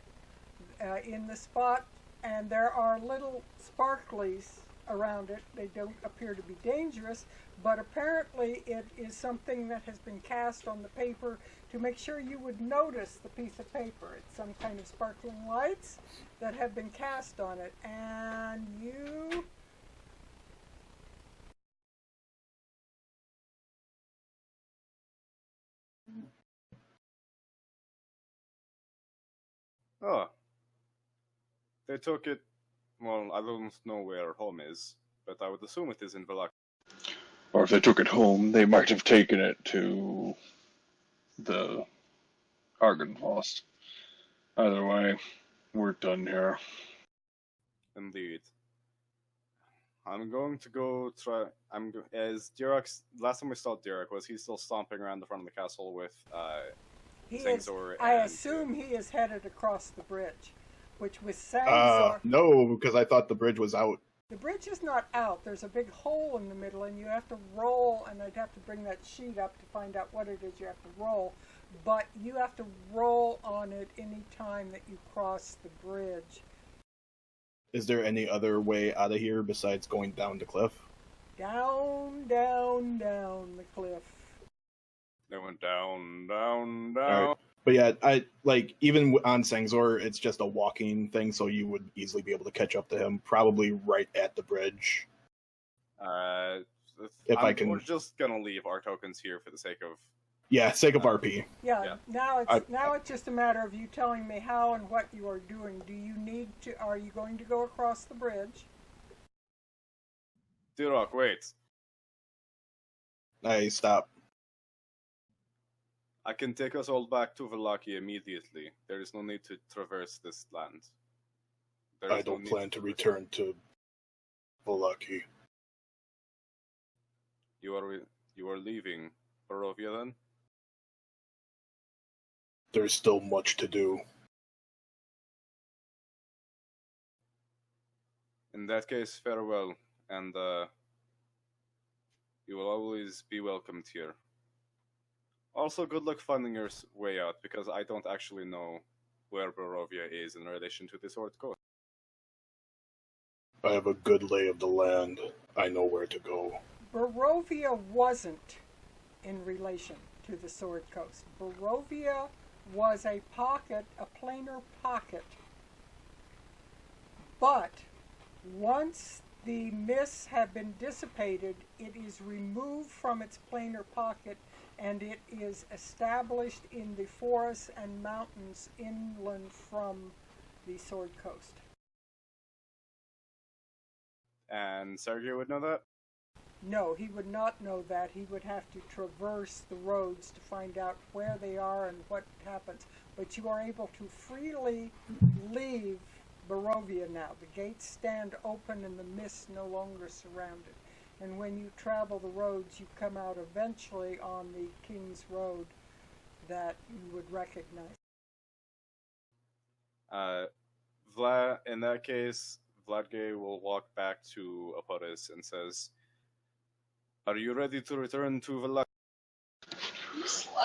in the spot, and there are little sparklies around it. They don't appear to be dangerous, but apparently it is something that has been cast on the paper to make sure you would notice the piece of paper. It's some kind of sparkling lights that have been cast on it, and you... Oh. They took it... Well, I don't know where home is, but I would assume it is in Vlad. Or if they took it home, they might have taken it to the Argynvost. Either way, we're done here. Indeed. I'm going to go try... As Dirok's... Last time we saw Dirok, was he still stomping around the front of the castle with Sangzor? I assume he is headed across the bridge, which with Sangzor... No, because I thought the bridge was out. The bridge is not out. There's a big hole in the middle, and you have to roll, and I'd have to bring that sheet up to find out what it is you have to roll. But you have to roll on it any time that you cross the bridge. Is there any other way out of here besides going down the cliff? Down, down, down the cliff. They went down, down, down. Right. But yeah, even on Sangzor, it's just a walking thing, so you would easily be able to catch up to him, probably right at the bridge. We're just gonna leave our tokens here for the sake of... Yeah, sake of RP. Yeah. Now it's just a matter of you telling me how and what you are doing. Do you need to... Are you going to go across the bridge? Dirok, wait. I stop. I can take us all back to Vallaki immediately. There is no need to traverse this land. I don't plan to return to Vallaki. You are leaving Barovia then? There's still much to do. In that case, farewell, and you will always be welcomed here. Also, good luck finding your way out, because I don't actually know where Barovia is in relation to the Sword Coast. I have a good lay of the land. I know where to go. Barovia wasn't in relation to the Sword Coast. Barovia was a pocket, a planar pocket. But once the mists have been dissipated, it is removed from its planar pocket and it is established in the forests and mountains inland from the Sword Coast. And Sergei would know that? No, he would not know that. He would have to traverse the roads to find out where they are and what happens. But you are able to freely leave Barovia now. The gates stand open and the mist no longer surround it. And when you travel the roads, you come out eventually on the King's Road that you would recognize. Vlad, in that case, Vladgay will walk back to Ippotis and says, "Are you ready to return to Vlad?"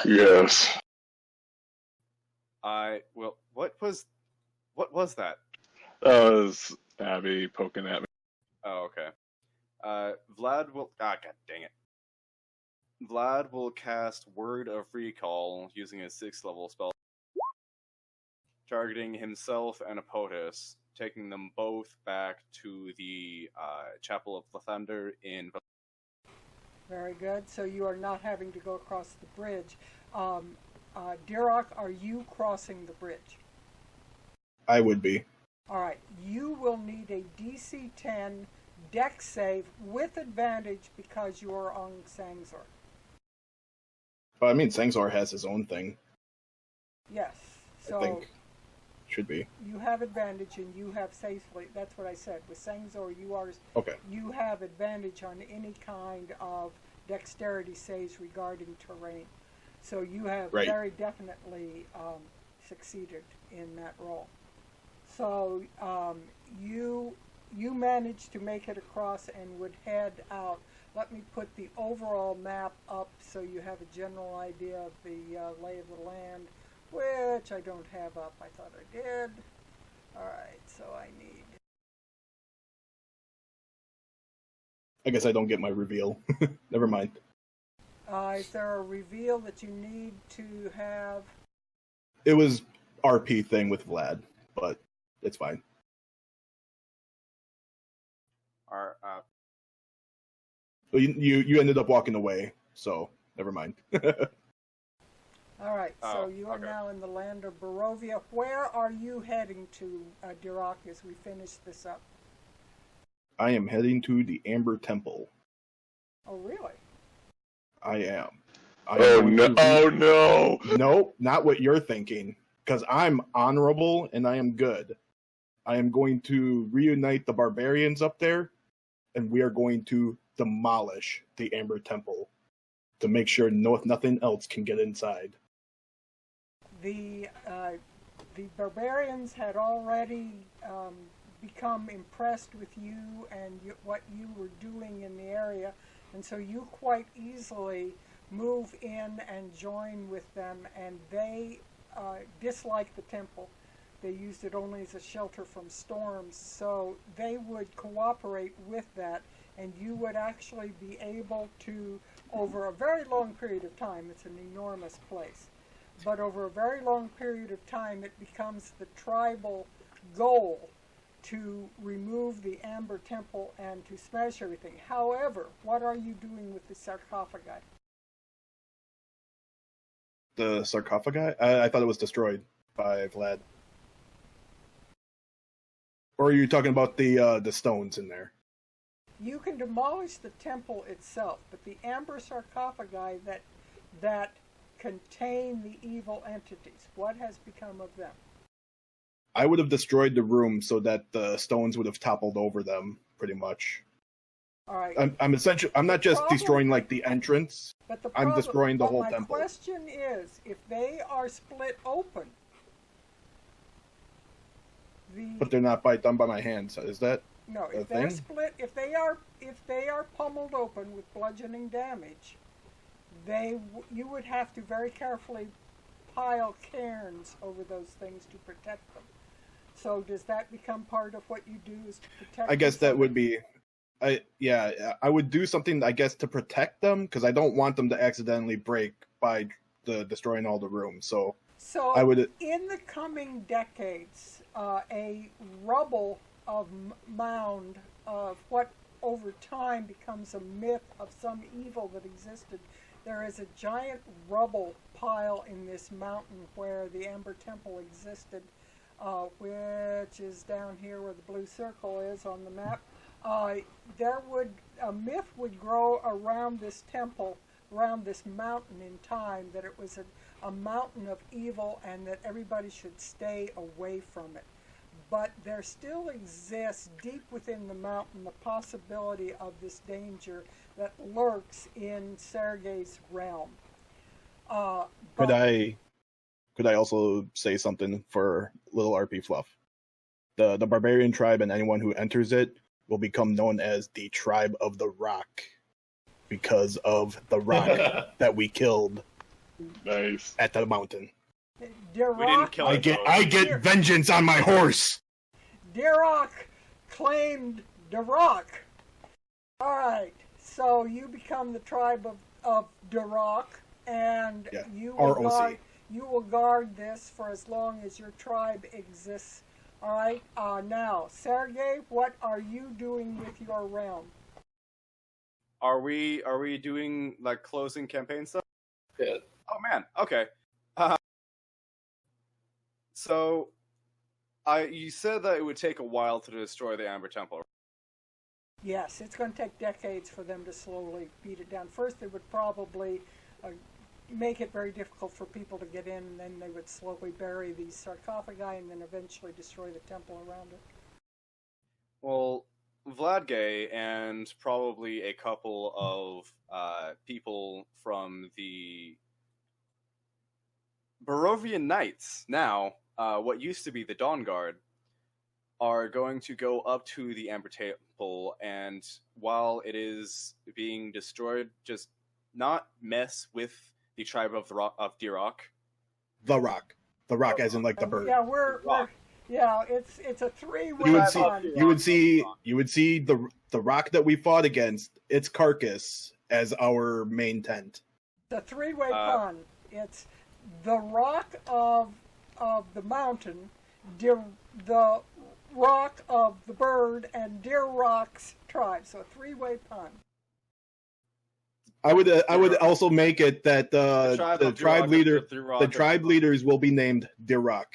Yes. What was that? That was Abby poking at me. Oh, okay. Vlad will... God dang it. Vlad will cast Word of Recall using his 6th level spell, targeting himself and Ippotis, taking them both back to the Chapel of Lathander in... Very good. So you are not having to go across the bridge. Dirok, are you crossing the bridge? I would be. All right. You will need a DC 10 Dex save with advantage because you are on Sangzor. I mean, Sangzor has his own thing. Yes. So I think. Should be. You have advantage and you have safely. That's what I said. With Sangzor, Okay. You have advantage on any kind of dexterity saves regarding terrain. So you have very definitely succeeded in that role. So you managed to make it across and would head out. Let me put the overall map up so you have a general idea of the lay of the land, which I don't have up. I thought I did. All right, so I need... I guess I don't get my reveal. Never mind. Is there a reveal that you need to have? It was RP thing with Vlad, but it's fine. Well, you ended up walking away, so never mind. All right, so you are now in the land of Barovia. Where are you heading to, Dirok, as we finish this up? I am heading to the Amber Temple. Oh, really? I am. Oh no! Nope, not what you're thinking. Because I'm honorable and I am good. I am going to reunite the barbarians up there, and we are going to demolish the Amber Temple to make sure nothing else can get inside. The barbarians had already become impressed with you and what you were doing in the area, and so you quite easily move in and join with them, and they dislike the temple. They used it only as a shelter from storms, so they would cooperate with that, and you would actually be able to, over a very long period of time, it's an enormous place, but over a very long period of time it becomes the tribal goal to remove the Amber Temple and to smash everything. However, what are you doing with the sarcophagi? The sarcophagi? I thought it was destroyed by Vlad. Or are you talking about the stones in there? You can demolish the temple itself, but the amber sarcophagi that contain the evil entities, what has become of them? I would have destroyed the room so that the stones would have toppled over them, pretty much. All right. I'm not just problem- destroying like the entrance. But the I'm problem, destroying the but whole my temple. question is, if they are split open, But they're not done by my hands. Is that no, a if they're thing? split, if they are pummeled open with bludgeoning damage, you would have to very carefully pile cairns over those things to protect them. So does that become part of what you do, is to protect? I guess them? that would be. I would do something, I guess, to protect them, because I don't want them to accidentally break by destroying all the rooms. So I would. In the coming decades, a rubble of mound of what over time becomes a myth of some evil that existed. There is a giant rubble pile in this mountain where the Amber Temple existed, which is down here where the blue circle is on the map. A myth would grow around this temple, around this mountain in time, that it was a mountain of evil and that everybody should stay away from it. But there still exists deep within the mountain the possibility of this danger that lurks in Sergei's realm. Could I also say something for little RP fluff? The barbarian tribe and anyone who enters it will become known as the Tribe of the Rock, because of the rock that we killed Nice. at the mountain. Dirok, We didn't kill it. I get vengeance on my horse. Dirok claimed Dirok. All right, so you become the tribe of Dirok, and Yeah, you ROC. will guard this for as long as your tribe exists. All right. Now, Sergei, what are you doing with your realm? Are we doing like closing campaign stuff? Yeah. Oh man. Okay. So, you said that it would take a while to destroy the Amber Temple. Yes, it's going to take decades for them to slowly beat it down. First, they would probably make it very difficult for people to get in, and then they would slowly bury these sarcophagi and then eventually destroy the temple around it. Well, Vladgay and probably a couple of people from the Barovian Knights, now what used to be the Dawn Guard, are going to go up to the Amber Temple, and while it is being destroyed, just not mess with the tribe of Dirok. The Rock, as in like the bird. Yeah, it's a three-way You would see the rock that we fought against, its carcass, as our main tent. It's a three-way pun. It's the rock of the mountain, the rock of the bird, and Dirok's tribe. So a three-way pun. I would also make it that the tribe leaders will be named Dirok,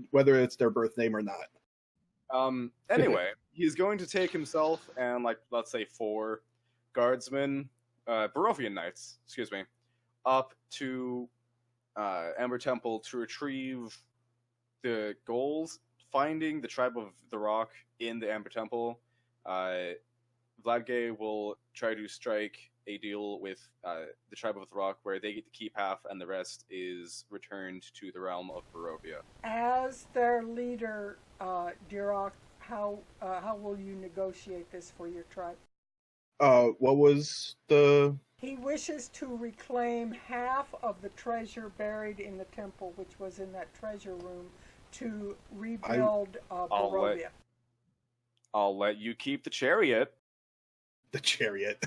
whether it's their birth name or not. Anyway, he's going to take himself and let's say 4 guardsmen, Barovian Knights, up to Amber Temple to retrieve the goals, finding the tribe of the Rock in the Amber Temple. Vladgay will try to strike a deal with the tribe of the Rock where they get to keep half and the rest is returned to the realm of Barovia. As their leader, Dirok, how will you negotiate this for your tribe? What was the... He wishes to reclaim half of the treasure buried in the temple, which was in that treasure room, to rebuild Barovia. I'll let you keep the chariot. The chariot.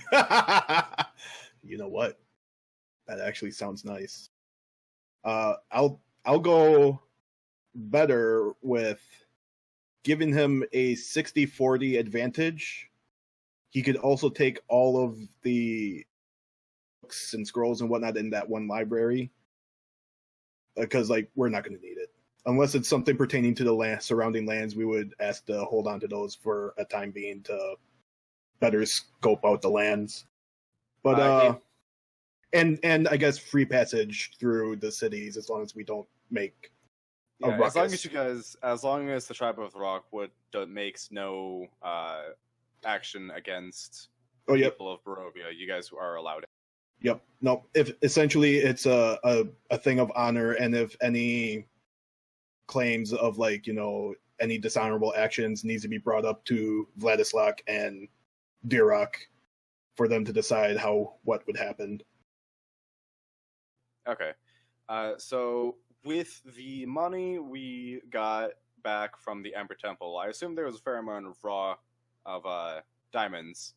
You know what? That actually sounds nice. I'll go better with giving him a 60-40 advantage. He could also take all of the books and scrolls and whatnot in that one library, because we're not going to need it unless it's something pertaining to the surrounding lands. We would ask to hold on to those for a time being to better scope out the lands, but and I guess free passage through the cities as long as we don't make a ruckus. as long as the tribe of the Rock makes no action against Oh, yep. people of Barovia, you guys are allowed. Yep. No, if essentially it's a thing of honor, and if any claims of, like, you know, any dishonorable actions needs to be brought up to Vladislav and Dirok for them to decide what would happen. Okay. So with the money we got back from the Ember Temple, I assume there was a fair amount of diamonds.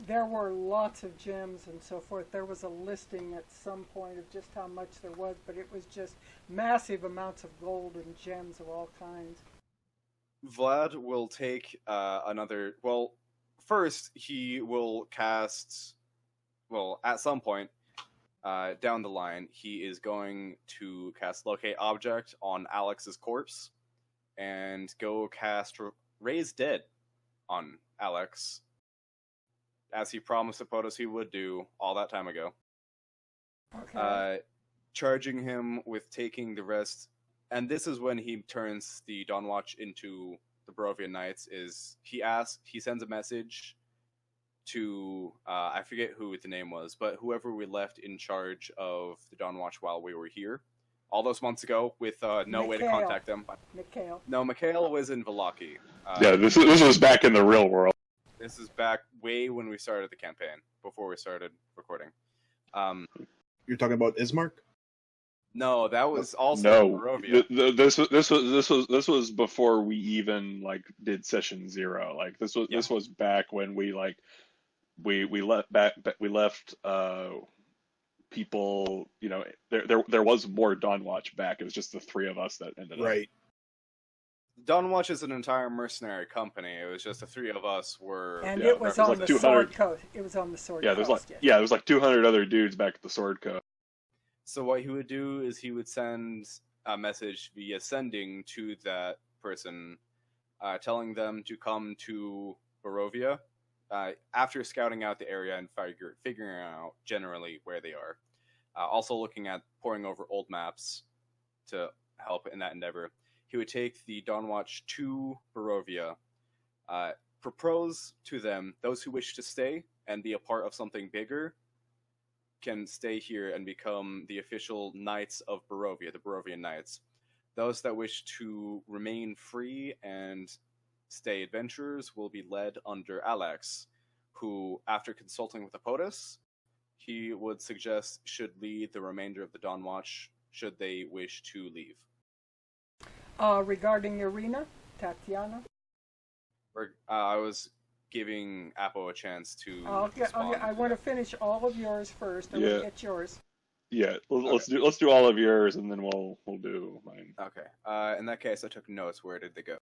There were lots of gems and so forth. There was a listing at some point of just how much there was, but it was just massive amounts of gold and gems of all kinds. Vlad will take another... Well, first he will cast... Well, at some point down the line, he is going to cast Locate Object on Alex's corpse and go cast Raise Dead on Alex, as he promised Ippotis he would do all that time ago. Okay. Charging him with taking the rest, and this is when he turns the Dawnwatch into the Barovian Knights. Is he sends a message to I forget who the name was, but whoever we left in charge of the Dawnwatch while we were here all those months ago, with no way to contact them. Mikhail. No, Mikhail was in Vallaki. Yeah, this was back in the real world. This is back way when we started the campaign, before we started recording. You're talking about Ismark? No, that was also no. This was before we even like did session 0. Like this was back when we like we left people. You know, there was more Dawnwatch back. It was just the 3 of us that ended up. Right. Dawnwatch is an entire mercenary company. It was just the 3 of us were... And it was on the Sword Coast. It was on the Sword Coast. There was like 200 other dudes back at the Sword Coast. So what he would do is he would send a message via sending to that person, telling them to come to Barovia after scouting out the area and figuring out generally where they are. Also looking at poring over old maps to help in that endeavor. He would take the Dawnwatch to Barovia, propose to them, those who wish to stay and be a part of something bigger can stay here and become the official Knights of Barovia, the Barovian Knights. Those that wish to remain free and stay adventurers will be led under Alex, who, after consulting with Ippotis, he would suggest should lead the remainder of the Dawnwatch should they wish to leave. Regarding Irina, Tatiana? I was giving Apo a chance to respond. I want to finish all of yours first, and we'll get yours. Yeah, let's do all of yours, and then we'll do mine. Okay. In that case, I took notes. Where did they go?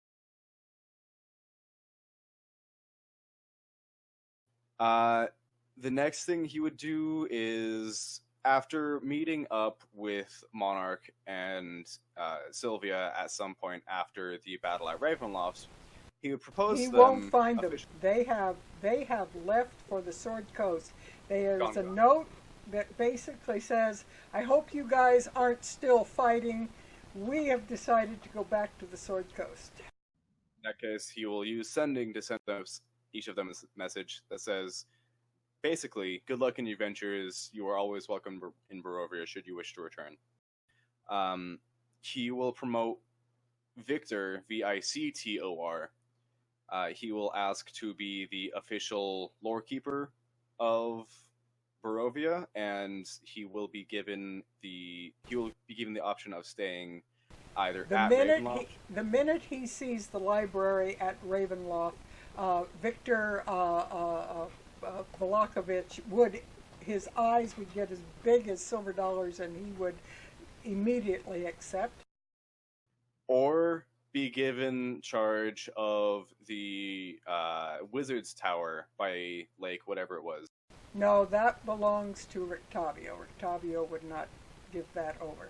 The next thing he would do is, after meeting up with Monarch and Sylvia at some point after the battle at Ravenloft, he would propose He them... won't find them. They have left for the Sword Coast. There's a note that basically says, I hope you guys aren't still fighting. We have decided to go back to the Sword Coast. In that case, he will use sending to send them, each of them a message that says, basically, good luck in your ventures. You are always welcome in Barovia should you wish to return. He will promote Vikturr, Victor. He will ask to be the official lorekeeper of Barovia, and he will be given the option of staying either at Ravenloft. The minute he sees the library at Ravenloft, Viktor Volakovich his eyes would get as big as silver dollars, and he would immediately accept. Or be given charge of the Wizard's Tower by Lake, whatever it was. No, that belongs to Rictavio. Rictavio would not give that over.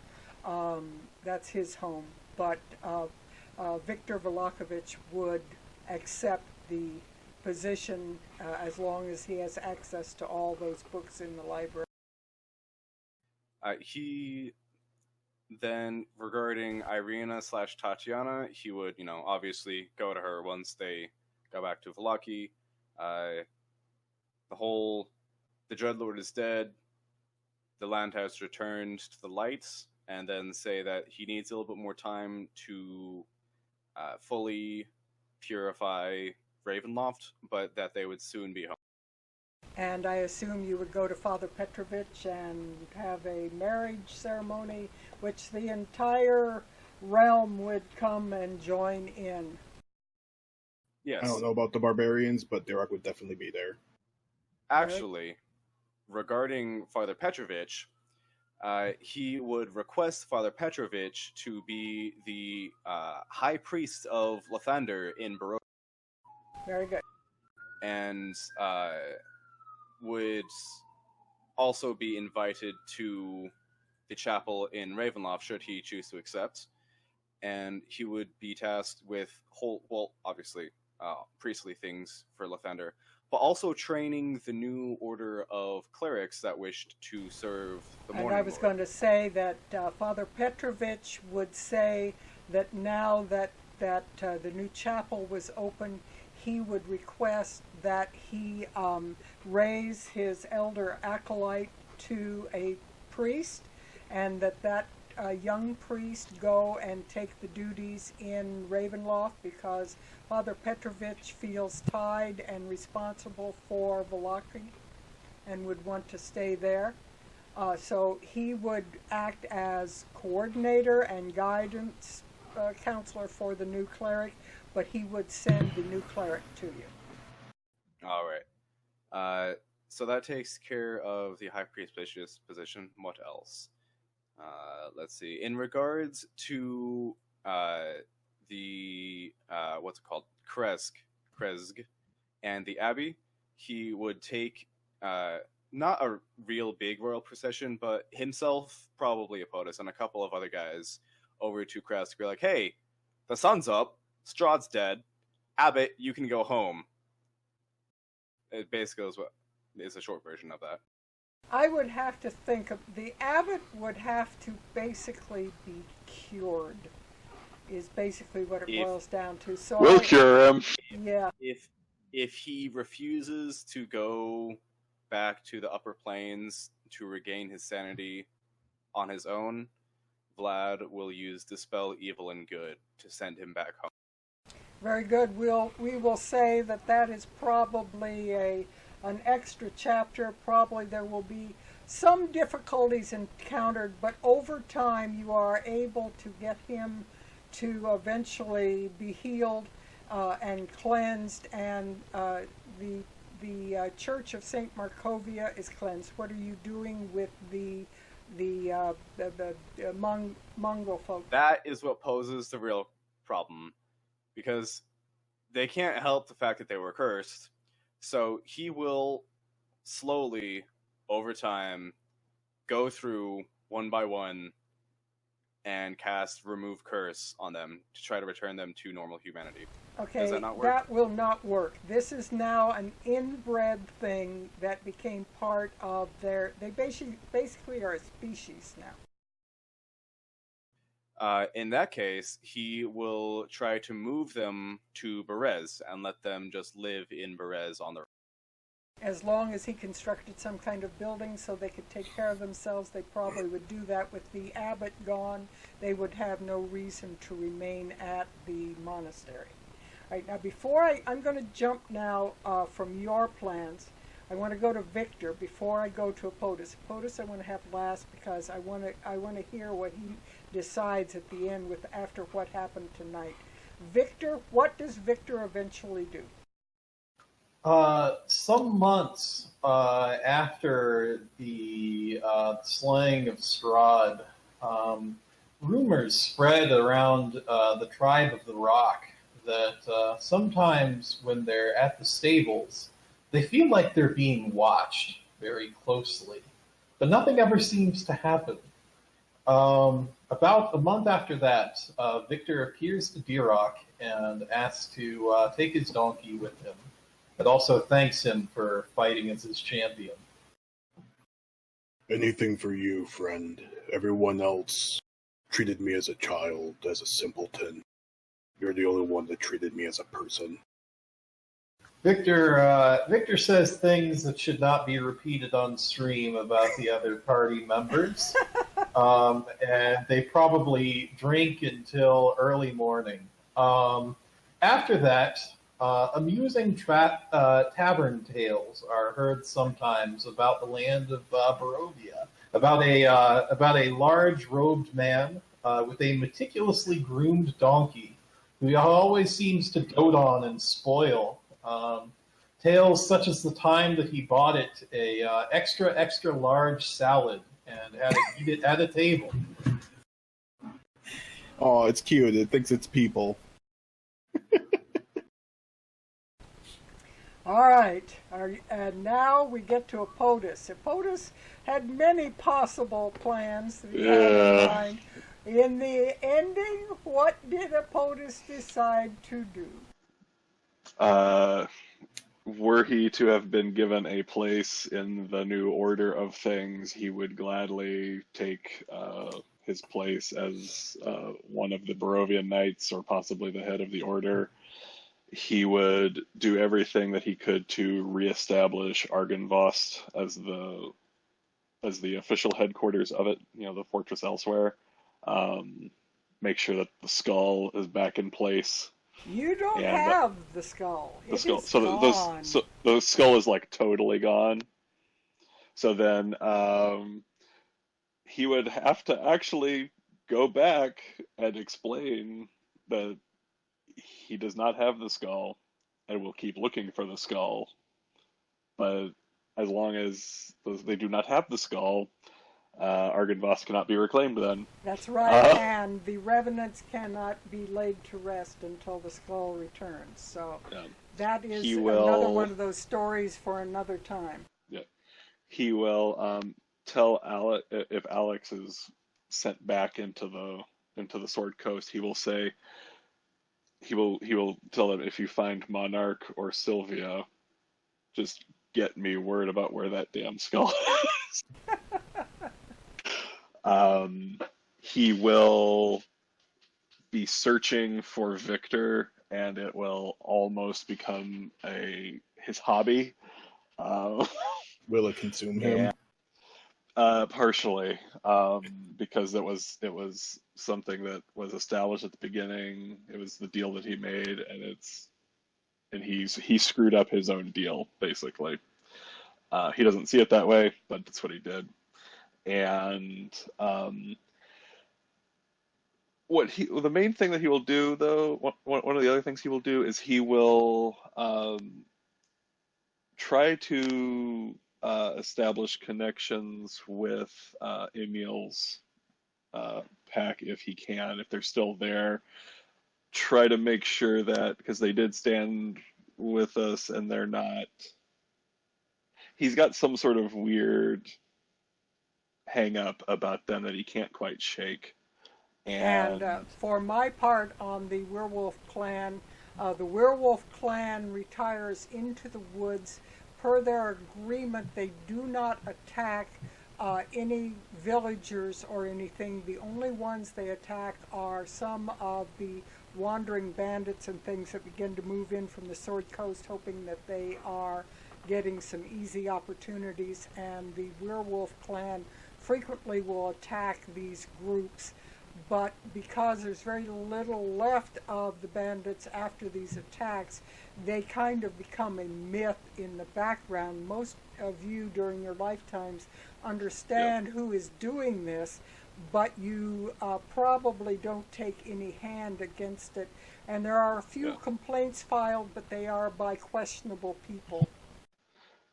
That's his home. But Viktor Volakovich would accept the position as long as he has access to all those books in the library. He then, regarding Irina/Tatiana, he would, obviously go to her once they go back to Vallaki. the Dreadlord is dead, the land has returned to the light, and then say that he needs a little bit more time to fully purify Ravenloft, but that they would soon be home. And I assume you would go to Father Petrovich and have a marriage ceremony, which the entire realm would come and join in. Yes. I don't know about the barbarians, but Dirok would definitely be there. Actually, regarding Father Petrovich, he would request Father Petrovich to be the High Priest of Lathander in Barovia. Very good. And would also be invited to the chapel in Ravenloft should he choose to accept. And he would be tasked with obviously priestly things for Lathander, but also training the new order of clerics that wished to serve the Morning And I was Lord. going to say that Father Petrovich would say that now that the new chapel was open, he would request that he raise his elder acolyte to a priest, and that young priest go and take the duties in Ravenloft, because Father Petrovich feels tied and responsible for Vallaki and would want to stay there. So he would act as coordinator and guidance counselor for the new cleric, but he would send the new cleric to you. All right. So that takes care of the High Priest position. What else? Let's see. In regards to the what's it called, Krezg, and the Abbey, he would take not a real big royal procession, but himself, probably Ippotis, and a couple of other guys over to Krezg to be like, hey, the sun's up, Strahd's dead, Abbot, you can go home. It basically is a short version of that. I would have to think of the abbot would have to basically be cured, is basically what it boils down to. So We'll cure him. Yeah. If he refuses to go back to the upper planes to regain his sanity on his own, Vlad will use Dispel Evil and Good to send him back home. Very good. We will say that is probably an extra chapter. Probably there will be some difficulties encountered, but over time you are able to get him to eventually be healed and cleansed, and the Church of Saint Markovia is cleansed. What are you doing with the Mongol folk? That is what poses the real problem, because they can't help the fact that they were cursed. So he will slowly, over time, go through one by one and cast Remove Curse on them to try to return them to normal humanity. Okay, does that not work? That will not work. This is now an inbred thing that became part of their... They basically are a species now. In that case, he will try to move them to Berez and let them just live in Berez on their own. As long as he constructed some kind of building so they could take care of themselves, they probably would do that. With the abbot gone, they would have no reason to remain at the monastery. All right, now I'm going to jump now from your plans. I want to go to Viktor before I go to Ippotis. Ippotis I want to have last, because I want to hear what he decides at the end after what happened tonight. Viktor, what does Viktor eventually do? Some months after the slaying of Strahd, rumors spread around the tribe of the Rock that sometimes when they're at the stables, they feel like they're being watched very closely, but nothing ever seems to happen. About a month after that, Viktor appears to Dirok and asks to take his donkey with him. It also thanks him for fighting as his champion. Anything for you, friend. Everyone else treated me as a child, as a simpleton. You're the only one that treated me as a person. Victor says things that should not be repeated on stream about the other party members, and they probably drink until early morning. After that, amusing tavern tales are heard sometimes about the land of Barovia, about a large robed man with a meticulously groomed donkey who always seems to dote on and spoil. Tales such as the time that he bought it a extra large salad and had to eat it at a table. Oh, it's cute. It thinks it's people. All right, and now we get to Ippotis. Ippotis had many possible plans that he had in mind. In the ending, what did Ippotis decide to do? Were he to have been given a place in the new order of things, he would gladly take his place as one of the Barovian knights, or possibly the head of the order. He would do everything that he could to reestablish Argynvost as the official headquarters of it, the fortress elsewhere. Make sure that the skull is back in place. You don't have the skull. The skull. Is gone. The skull is like totally gone. So then he would have to actually go back and explain that he does not have the skull and will keep looking for the skull. But as long as they do not have the skull, Argynvost cannot be reclaimed then. That's right, and the revenants cannot be laid to rest until the skull returns. So that is another one of those stories for another time. Yeah, he will tell Alex, if Alex is sent back into the Sword Coast, he will say, he will tell them, if you find Monarch or Sylvia, just get me word about where that damn skull is. He will be searching for Vikturr, and it will almost become his hobby. Will it consume him? Partially, because it was something that was established at the beginning. It was the deal that he made, and he screwed up his own deal, basically. He doesn't see it that way, but that's what he did. And the main thing that he will do, though, one of the other things he will do is he will try to establish connections with Emil's pack if he can, if they're still there. Try to make sure that, because they did stand with us and they're not, he's got some sort of weird hang up about them that he can't quite shake. And for my part on the werewolf clan retires into the woods. Per their agreement, they do not attack any villagers or anything. The only ones they attack are some of the wandering bandits and things that begin to move in from the Sword Coast, hoping that they are getting some easy opportunities. And the werewolf clan frequently will attack these groups, but because there's very little left of the bandits after these attacks, they kind of become a myth in the background. Most of you during your lifetimes understand who is doing this, but you probably don't take any hand against it. And there are a few complaints filed, but they are by questionable people.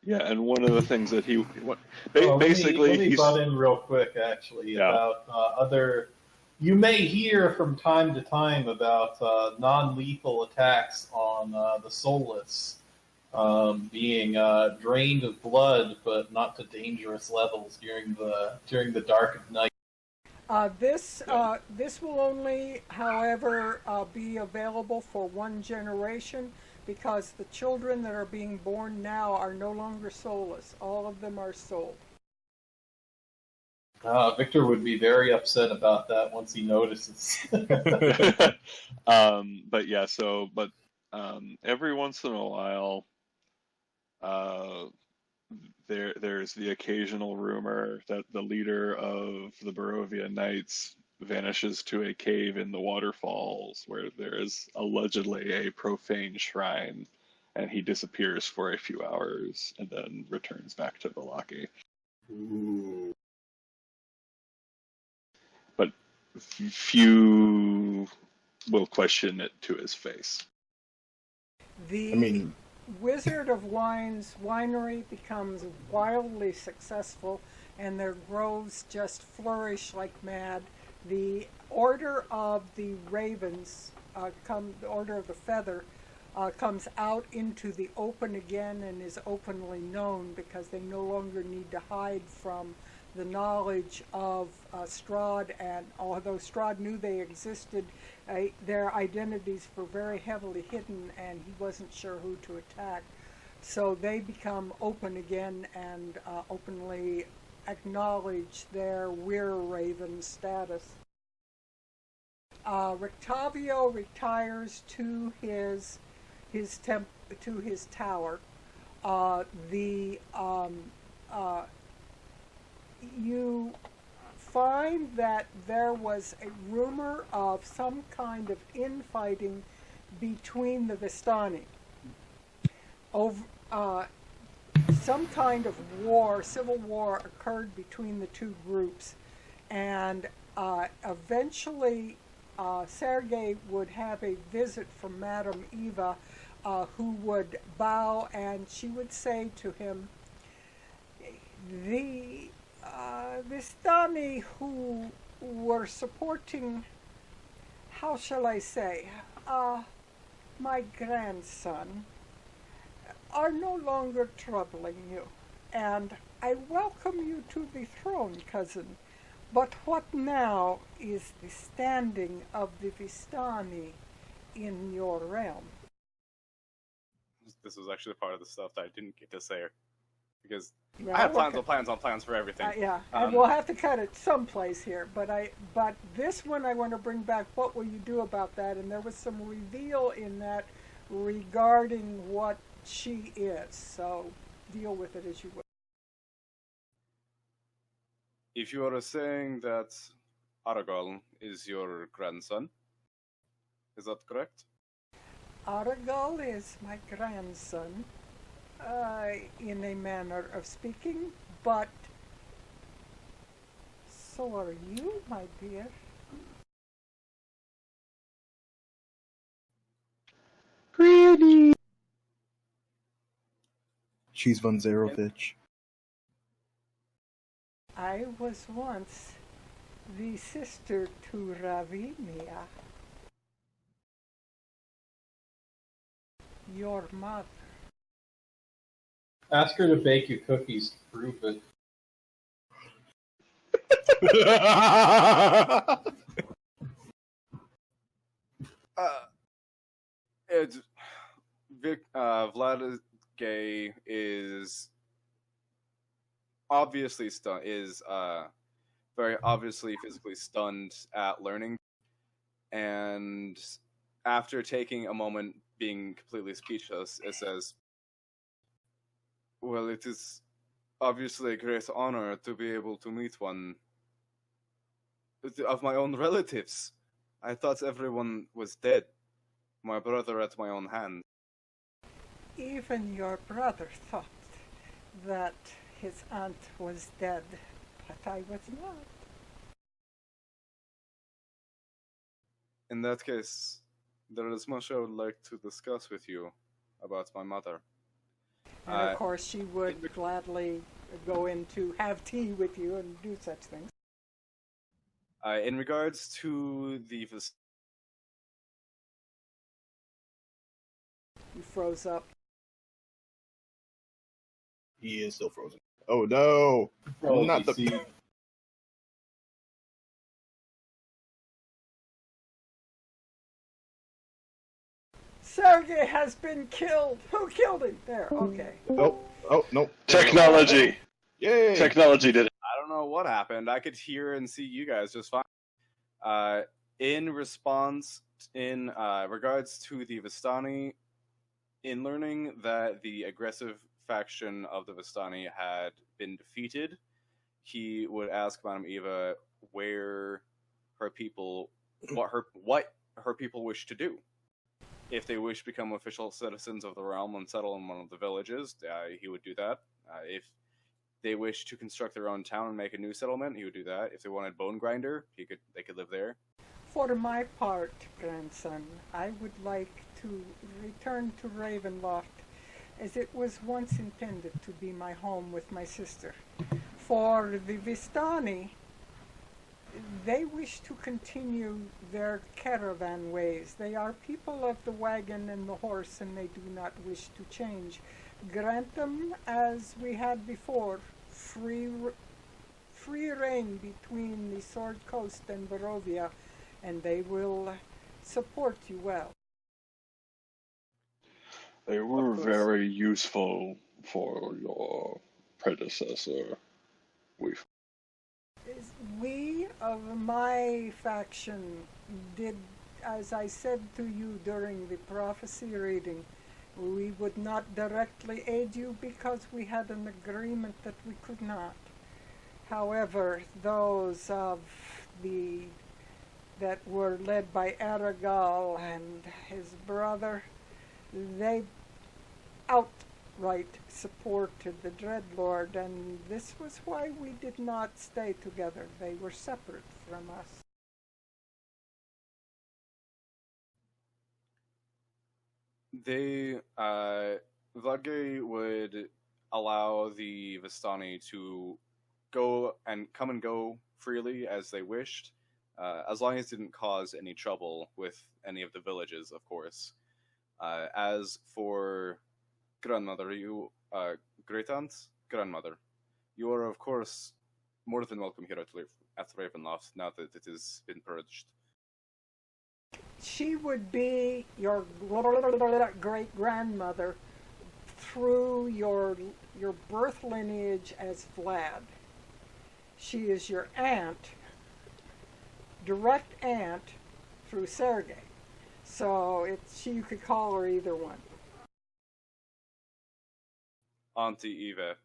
Yeah, and one of the things that basically... Let me butt in real quick, actually, about other... You may hear from time to time about non-lethal attacks on the soulless being drained of blood, but not to dangerous levels during the dark of night. This will only, however, be available for one generation, because the children that are being born now are no longer soulless. All of them are sold. Victor would be very upset about that once he notices. But every once in a while, there's the occasional rumor that the leader of the Barovia Knights vanishes to a cave in the waterfalls where there is allegedly a profane shrine, and he disappears for a few hours and then returns back to Vallaki. Ooh. But few will question it to his face. The Wizard of Wine's winery becomes wildly successful, and their groves just flourish like mad. The Order of the Ravens, the Order of the Feather, comes out into the open again and is openly known because they no longer need to hide from the knowledge of Strahd, and although Strahd knew they existed, their identities were very heavily hidden and he wasn't sure who to attack. So they become open again and openly acknowledge their Weir-Raven status. Rictavio retires to his tower. You find that there was a rumor of some kind of infighting between the Vistani. Some kind of war, civil war, occurred between the two groups, and eventually Sergei would have a visit from Madame Eva, who would bow, and she would say to him, the Vistani who were supporting, how shall I say, my grandson, are no longer troubling you, and I welcome you to the throne, cousin. But what now is the standing of the Vistani in your realm? This was actually part of the stuff that I didn't get to say, because Yeah, I have plans okay. on plans on plans for everything. Yeah, and we'll have to cut it someplace here. But this one I want to bring back. What will you do about that? And there was some reveal in that regarding what she is. So deal with it as you will. If you are saying that Aragorn is your grandson, is that correct? Aragorn is my grandson, in a manner of speaking, but so are you, my dear. Granny! She's von Zarovich. I was once the sister to Ravinia, your mother. Ask her to bake you cookies to prove it. Vlad is gay, is obviously very obviously physically stunned at learning, and after taking a moment being completely speechless, it says, well, it is obviously a great honor to be able to meet one of my own relatives. I thought everyone was dead. My brother at my own hand. Even your brother thought that his aunt was dead, but I was not. In that case, there is much I would like to discuss with you about my mother. And of course, she would gladly go in to have tea with you and do such things. In regards to the... He froze up. He is still frozen. Oh no! Not the... Sergei has been killed! Who killed him? There, okay. Oh, no. Technology! Yay! Technology did it. I don't know what happened. I could hear and see you guys just fine. In response, in regards to the Vistani, in learning that the aggressive faction of the Vistani had been defeated, he would ask Madame Eva where her people, what her people wish to do. If they wish to become official citizens of the realm and settle in one of the villages, he would do that. If they wish to construct their own town and make a new settlement, he would do that. If they wanted Bone Grinder, they could live there. For my part, grandson, I would like to return to Ravenloft, as it was once intended to be my home with my sister. For the Vistani, they wish to continue their caravan ways. They are people of the wagon and the horse, and they do not wish to change. Grant them, as we had before, free reign between the Sword Coast and Barovia, and they will support you well. They were very useful for your predecessor. We of my faction did, as I said to you during the prophecy reading, we would not directly aid you because we had an agreement that we could not. However, those of that were led by Aragal and his brother, they outright supported the Dreadlord, and this was why we did not stay together. They were separate from us. Vladgay would allow the Vistani to come and go freely as they wished, as long as it didn't cause any trouble with any of the villages, of course. As for grandmother, grandmother, you are, of course, more than welcome here at Ravenloft, now that it has been purged. She would be your great-grandmother through your birth lineage as Vlad. She is your aunt, direct aunt, through Sergei. So you could call her either one. Auntie Eva.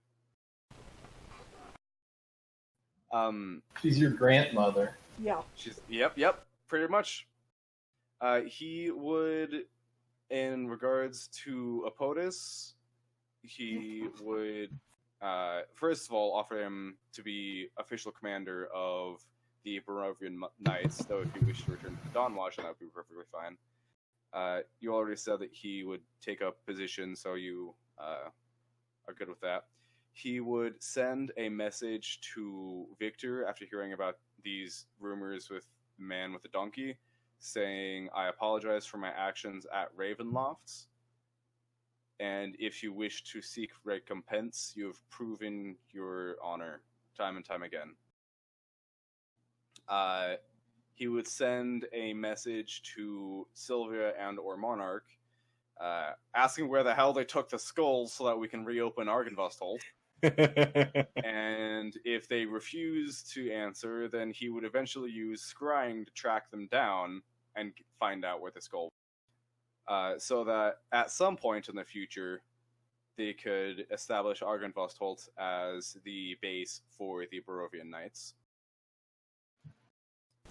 She's your grandmother. Yeah. Yep, pretty much. He would, in regards to Ippotis, he would, first of all, offer him to be official commander of the Barovian Knights, though if you wish to return to the Dawnwatch, then that would be perfectly fine. You already said that he would take up position, so you are good with that. He would send a message to Vikturr after hearing about these rumors with the man with the donkey, saying, I apologize for my actions at Ravenloft, and if you wish to seek recompense, you have proven your honor time and time again. He would send a message to Sylvia and or Monarch, asking where the hell they took the skulls so that we can reopen Argynvost hold. And if they refuse to answer, then he would eventually use scrying to track them down and find out where the skull was. So that at some point in the future, they could establish Argynvost Holt as the base for the Barovian Knights.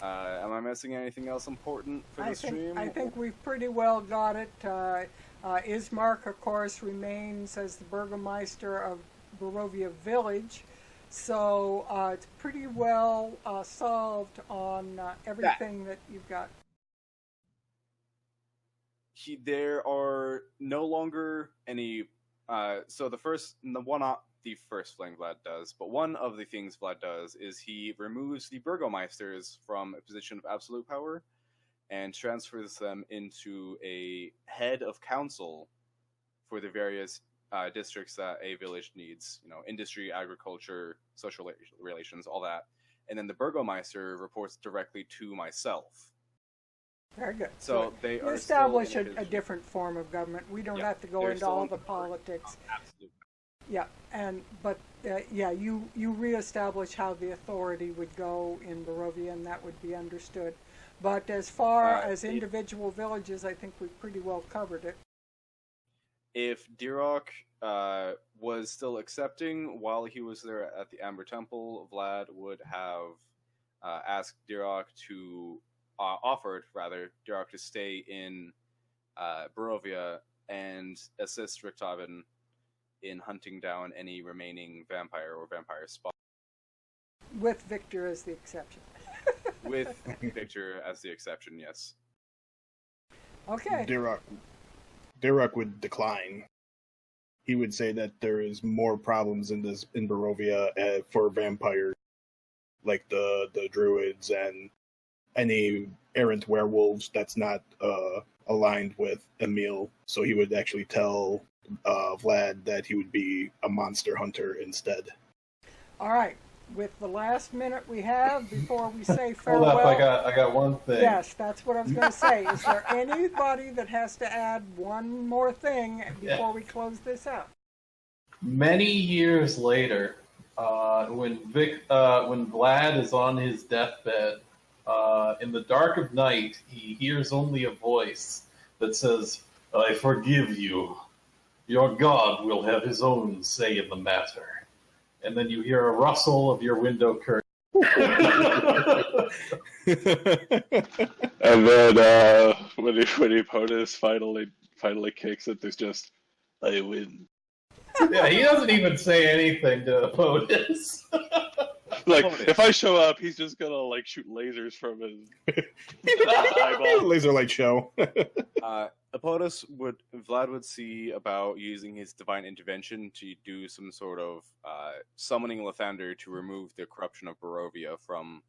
Am I missing anything else important for the stream? I think we've pretty well got it. Ismark, of course, remains as the Burgomeister of Barovia Village, so it's pretty well solved on everything that you've got. There are no longer any. So the first thing Vlad does, but one of the things Vlad does is he removes the Burgomeisters from a position of absolute power and transfers them into a head of council for the various districts that a village needs. Industry, agriculture, social relations, all that. And then the Burgomeister reports directly to myself. Very good. So they are establish a different form of government. We don't have to go into all the politics. Absolutely. Yeah, but you reestablish how the authority would go in Barovia, and that would be understood. But as far as individual villages, I think we've pretty well covered it. if Dirok was still accepting while he was there at the Amber Temple, Vlad would have asked Dirok to offered Dirok to stay in Barovia and assist Richtofen in hunting down any remaining vampire or vampire spawn. With Vikturr as the exception. With Vikturr as the exception, yes. Okay. Dirok would decline. He would say that there is more problems in Barovia for vampires, like the druids and any errant werewolves that's not aligned with Emil. So he would actually tell Vlad that he would be a monster hunter instead. All right. With the last minute we have before we say farewell. Hold up, I got one thing. Yes, that's what I was going to say. Is there anybody that has to add one more thing before we close this out? Many years later, when Vlad is on his deathbed, in the dark of night, he hears only a voice that says, "I forgive you. Your God will have his own say in the matter." And then you hear a rustle of your window curtain. And then when Ippotis finally kicks it, there's just, "I win." Yeah, he doesn't even say anything to Ippotis. Like, if I show up, he's just gonna like shoot lasers from his eyeball. Laser light show. Vlad would see about using his divine intervention to do some sort of summoning Lathander to remove the corruption of Barovia from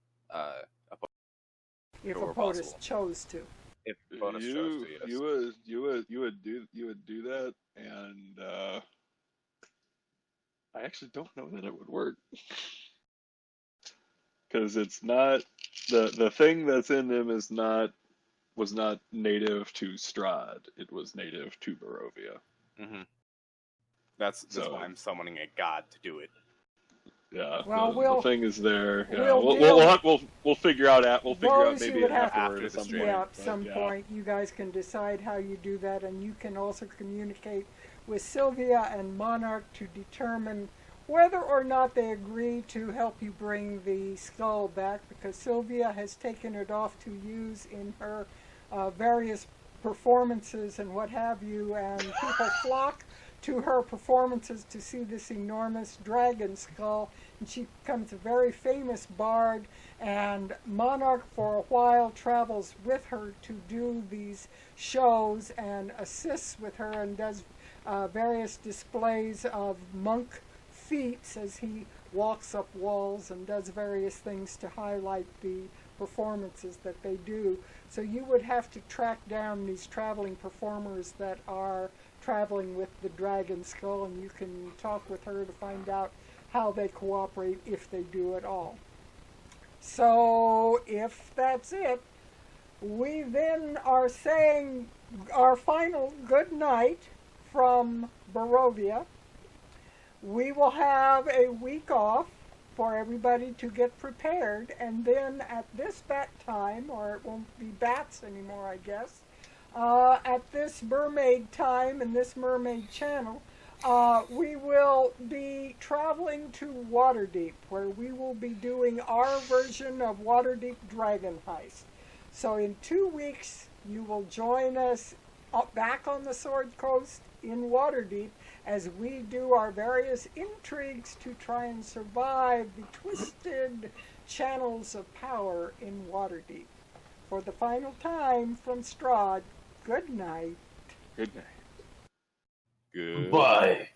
If Ippotis chose to. If Ippotis chose to, yes. You would do that, and I actually don't know that it would work. Because it's not the thing that's in him was not native to Strahd. It was native to Barovia. Mm-hmm. That's why I'm summoning a god to do it. Yeah. Well, the thing is there. Yeah. We'll figure out maybe after at some point. Yeah, at some point you guys can decide how you do that, and you can also communicate with Sylvia and Monarch to determine whether or not they agree to help you bring the skull back, because Sylvia has taken it off to use in her various performances and what have you, and people flock to her performances to see this enormous dragon skull, and she becomes a very famous bard, and Monarch for a while travels with her to do these shows and assists with her and does various displays of monk feats as he walks up walls and does various things to highlight the performances that they do. So you would have to track down these traveling performers that are traveling with the dragon skull, and you can talk with her to find out how they cooperate, if they do at all. So if that's it, we then are saying our final good night from Barovia. We will have a week off for everybody to get prepared, and then at this bat time, or it won't be bats anymore, I guess, at this mermaid time and this mermaid channel, we will be traveling to Waterdeep, where we will be doing our version of Waterdeep Dragon Heist. So in 2 weeks, you will join us back on the Sword Coast in Waterdeep as we do our various intrigues to try and survive the twisted channels of power in Waterdeep. For the final time from Strahd, good night. Good night. Good. Bye.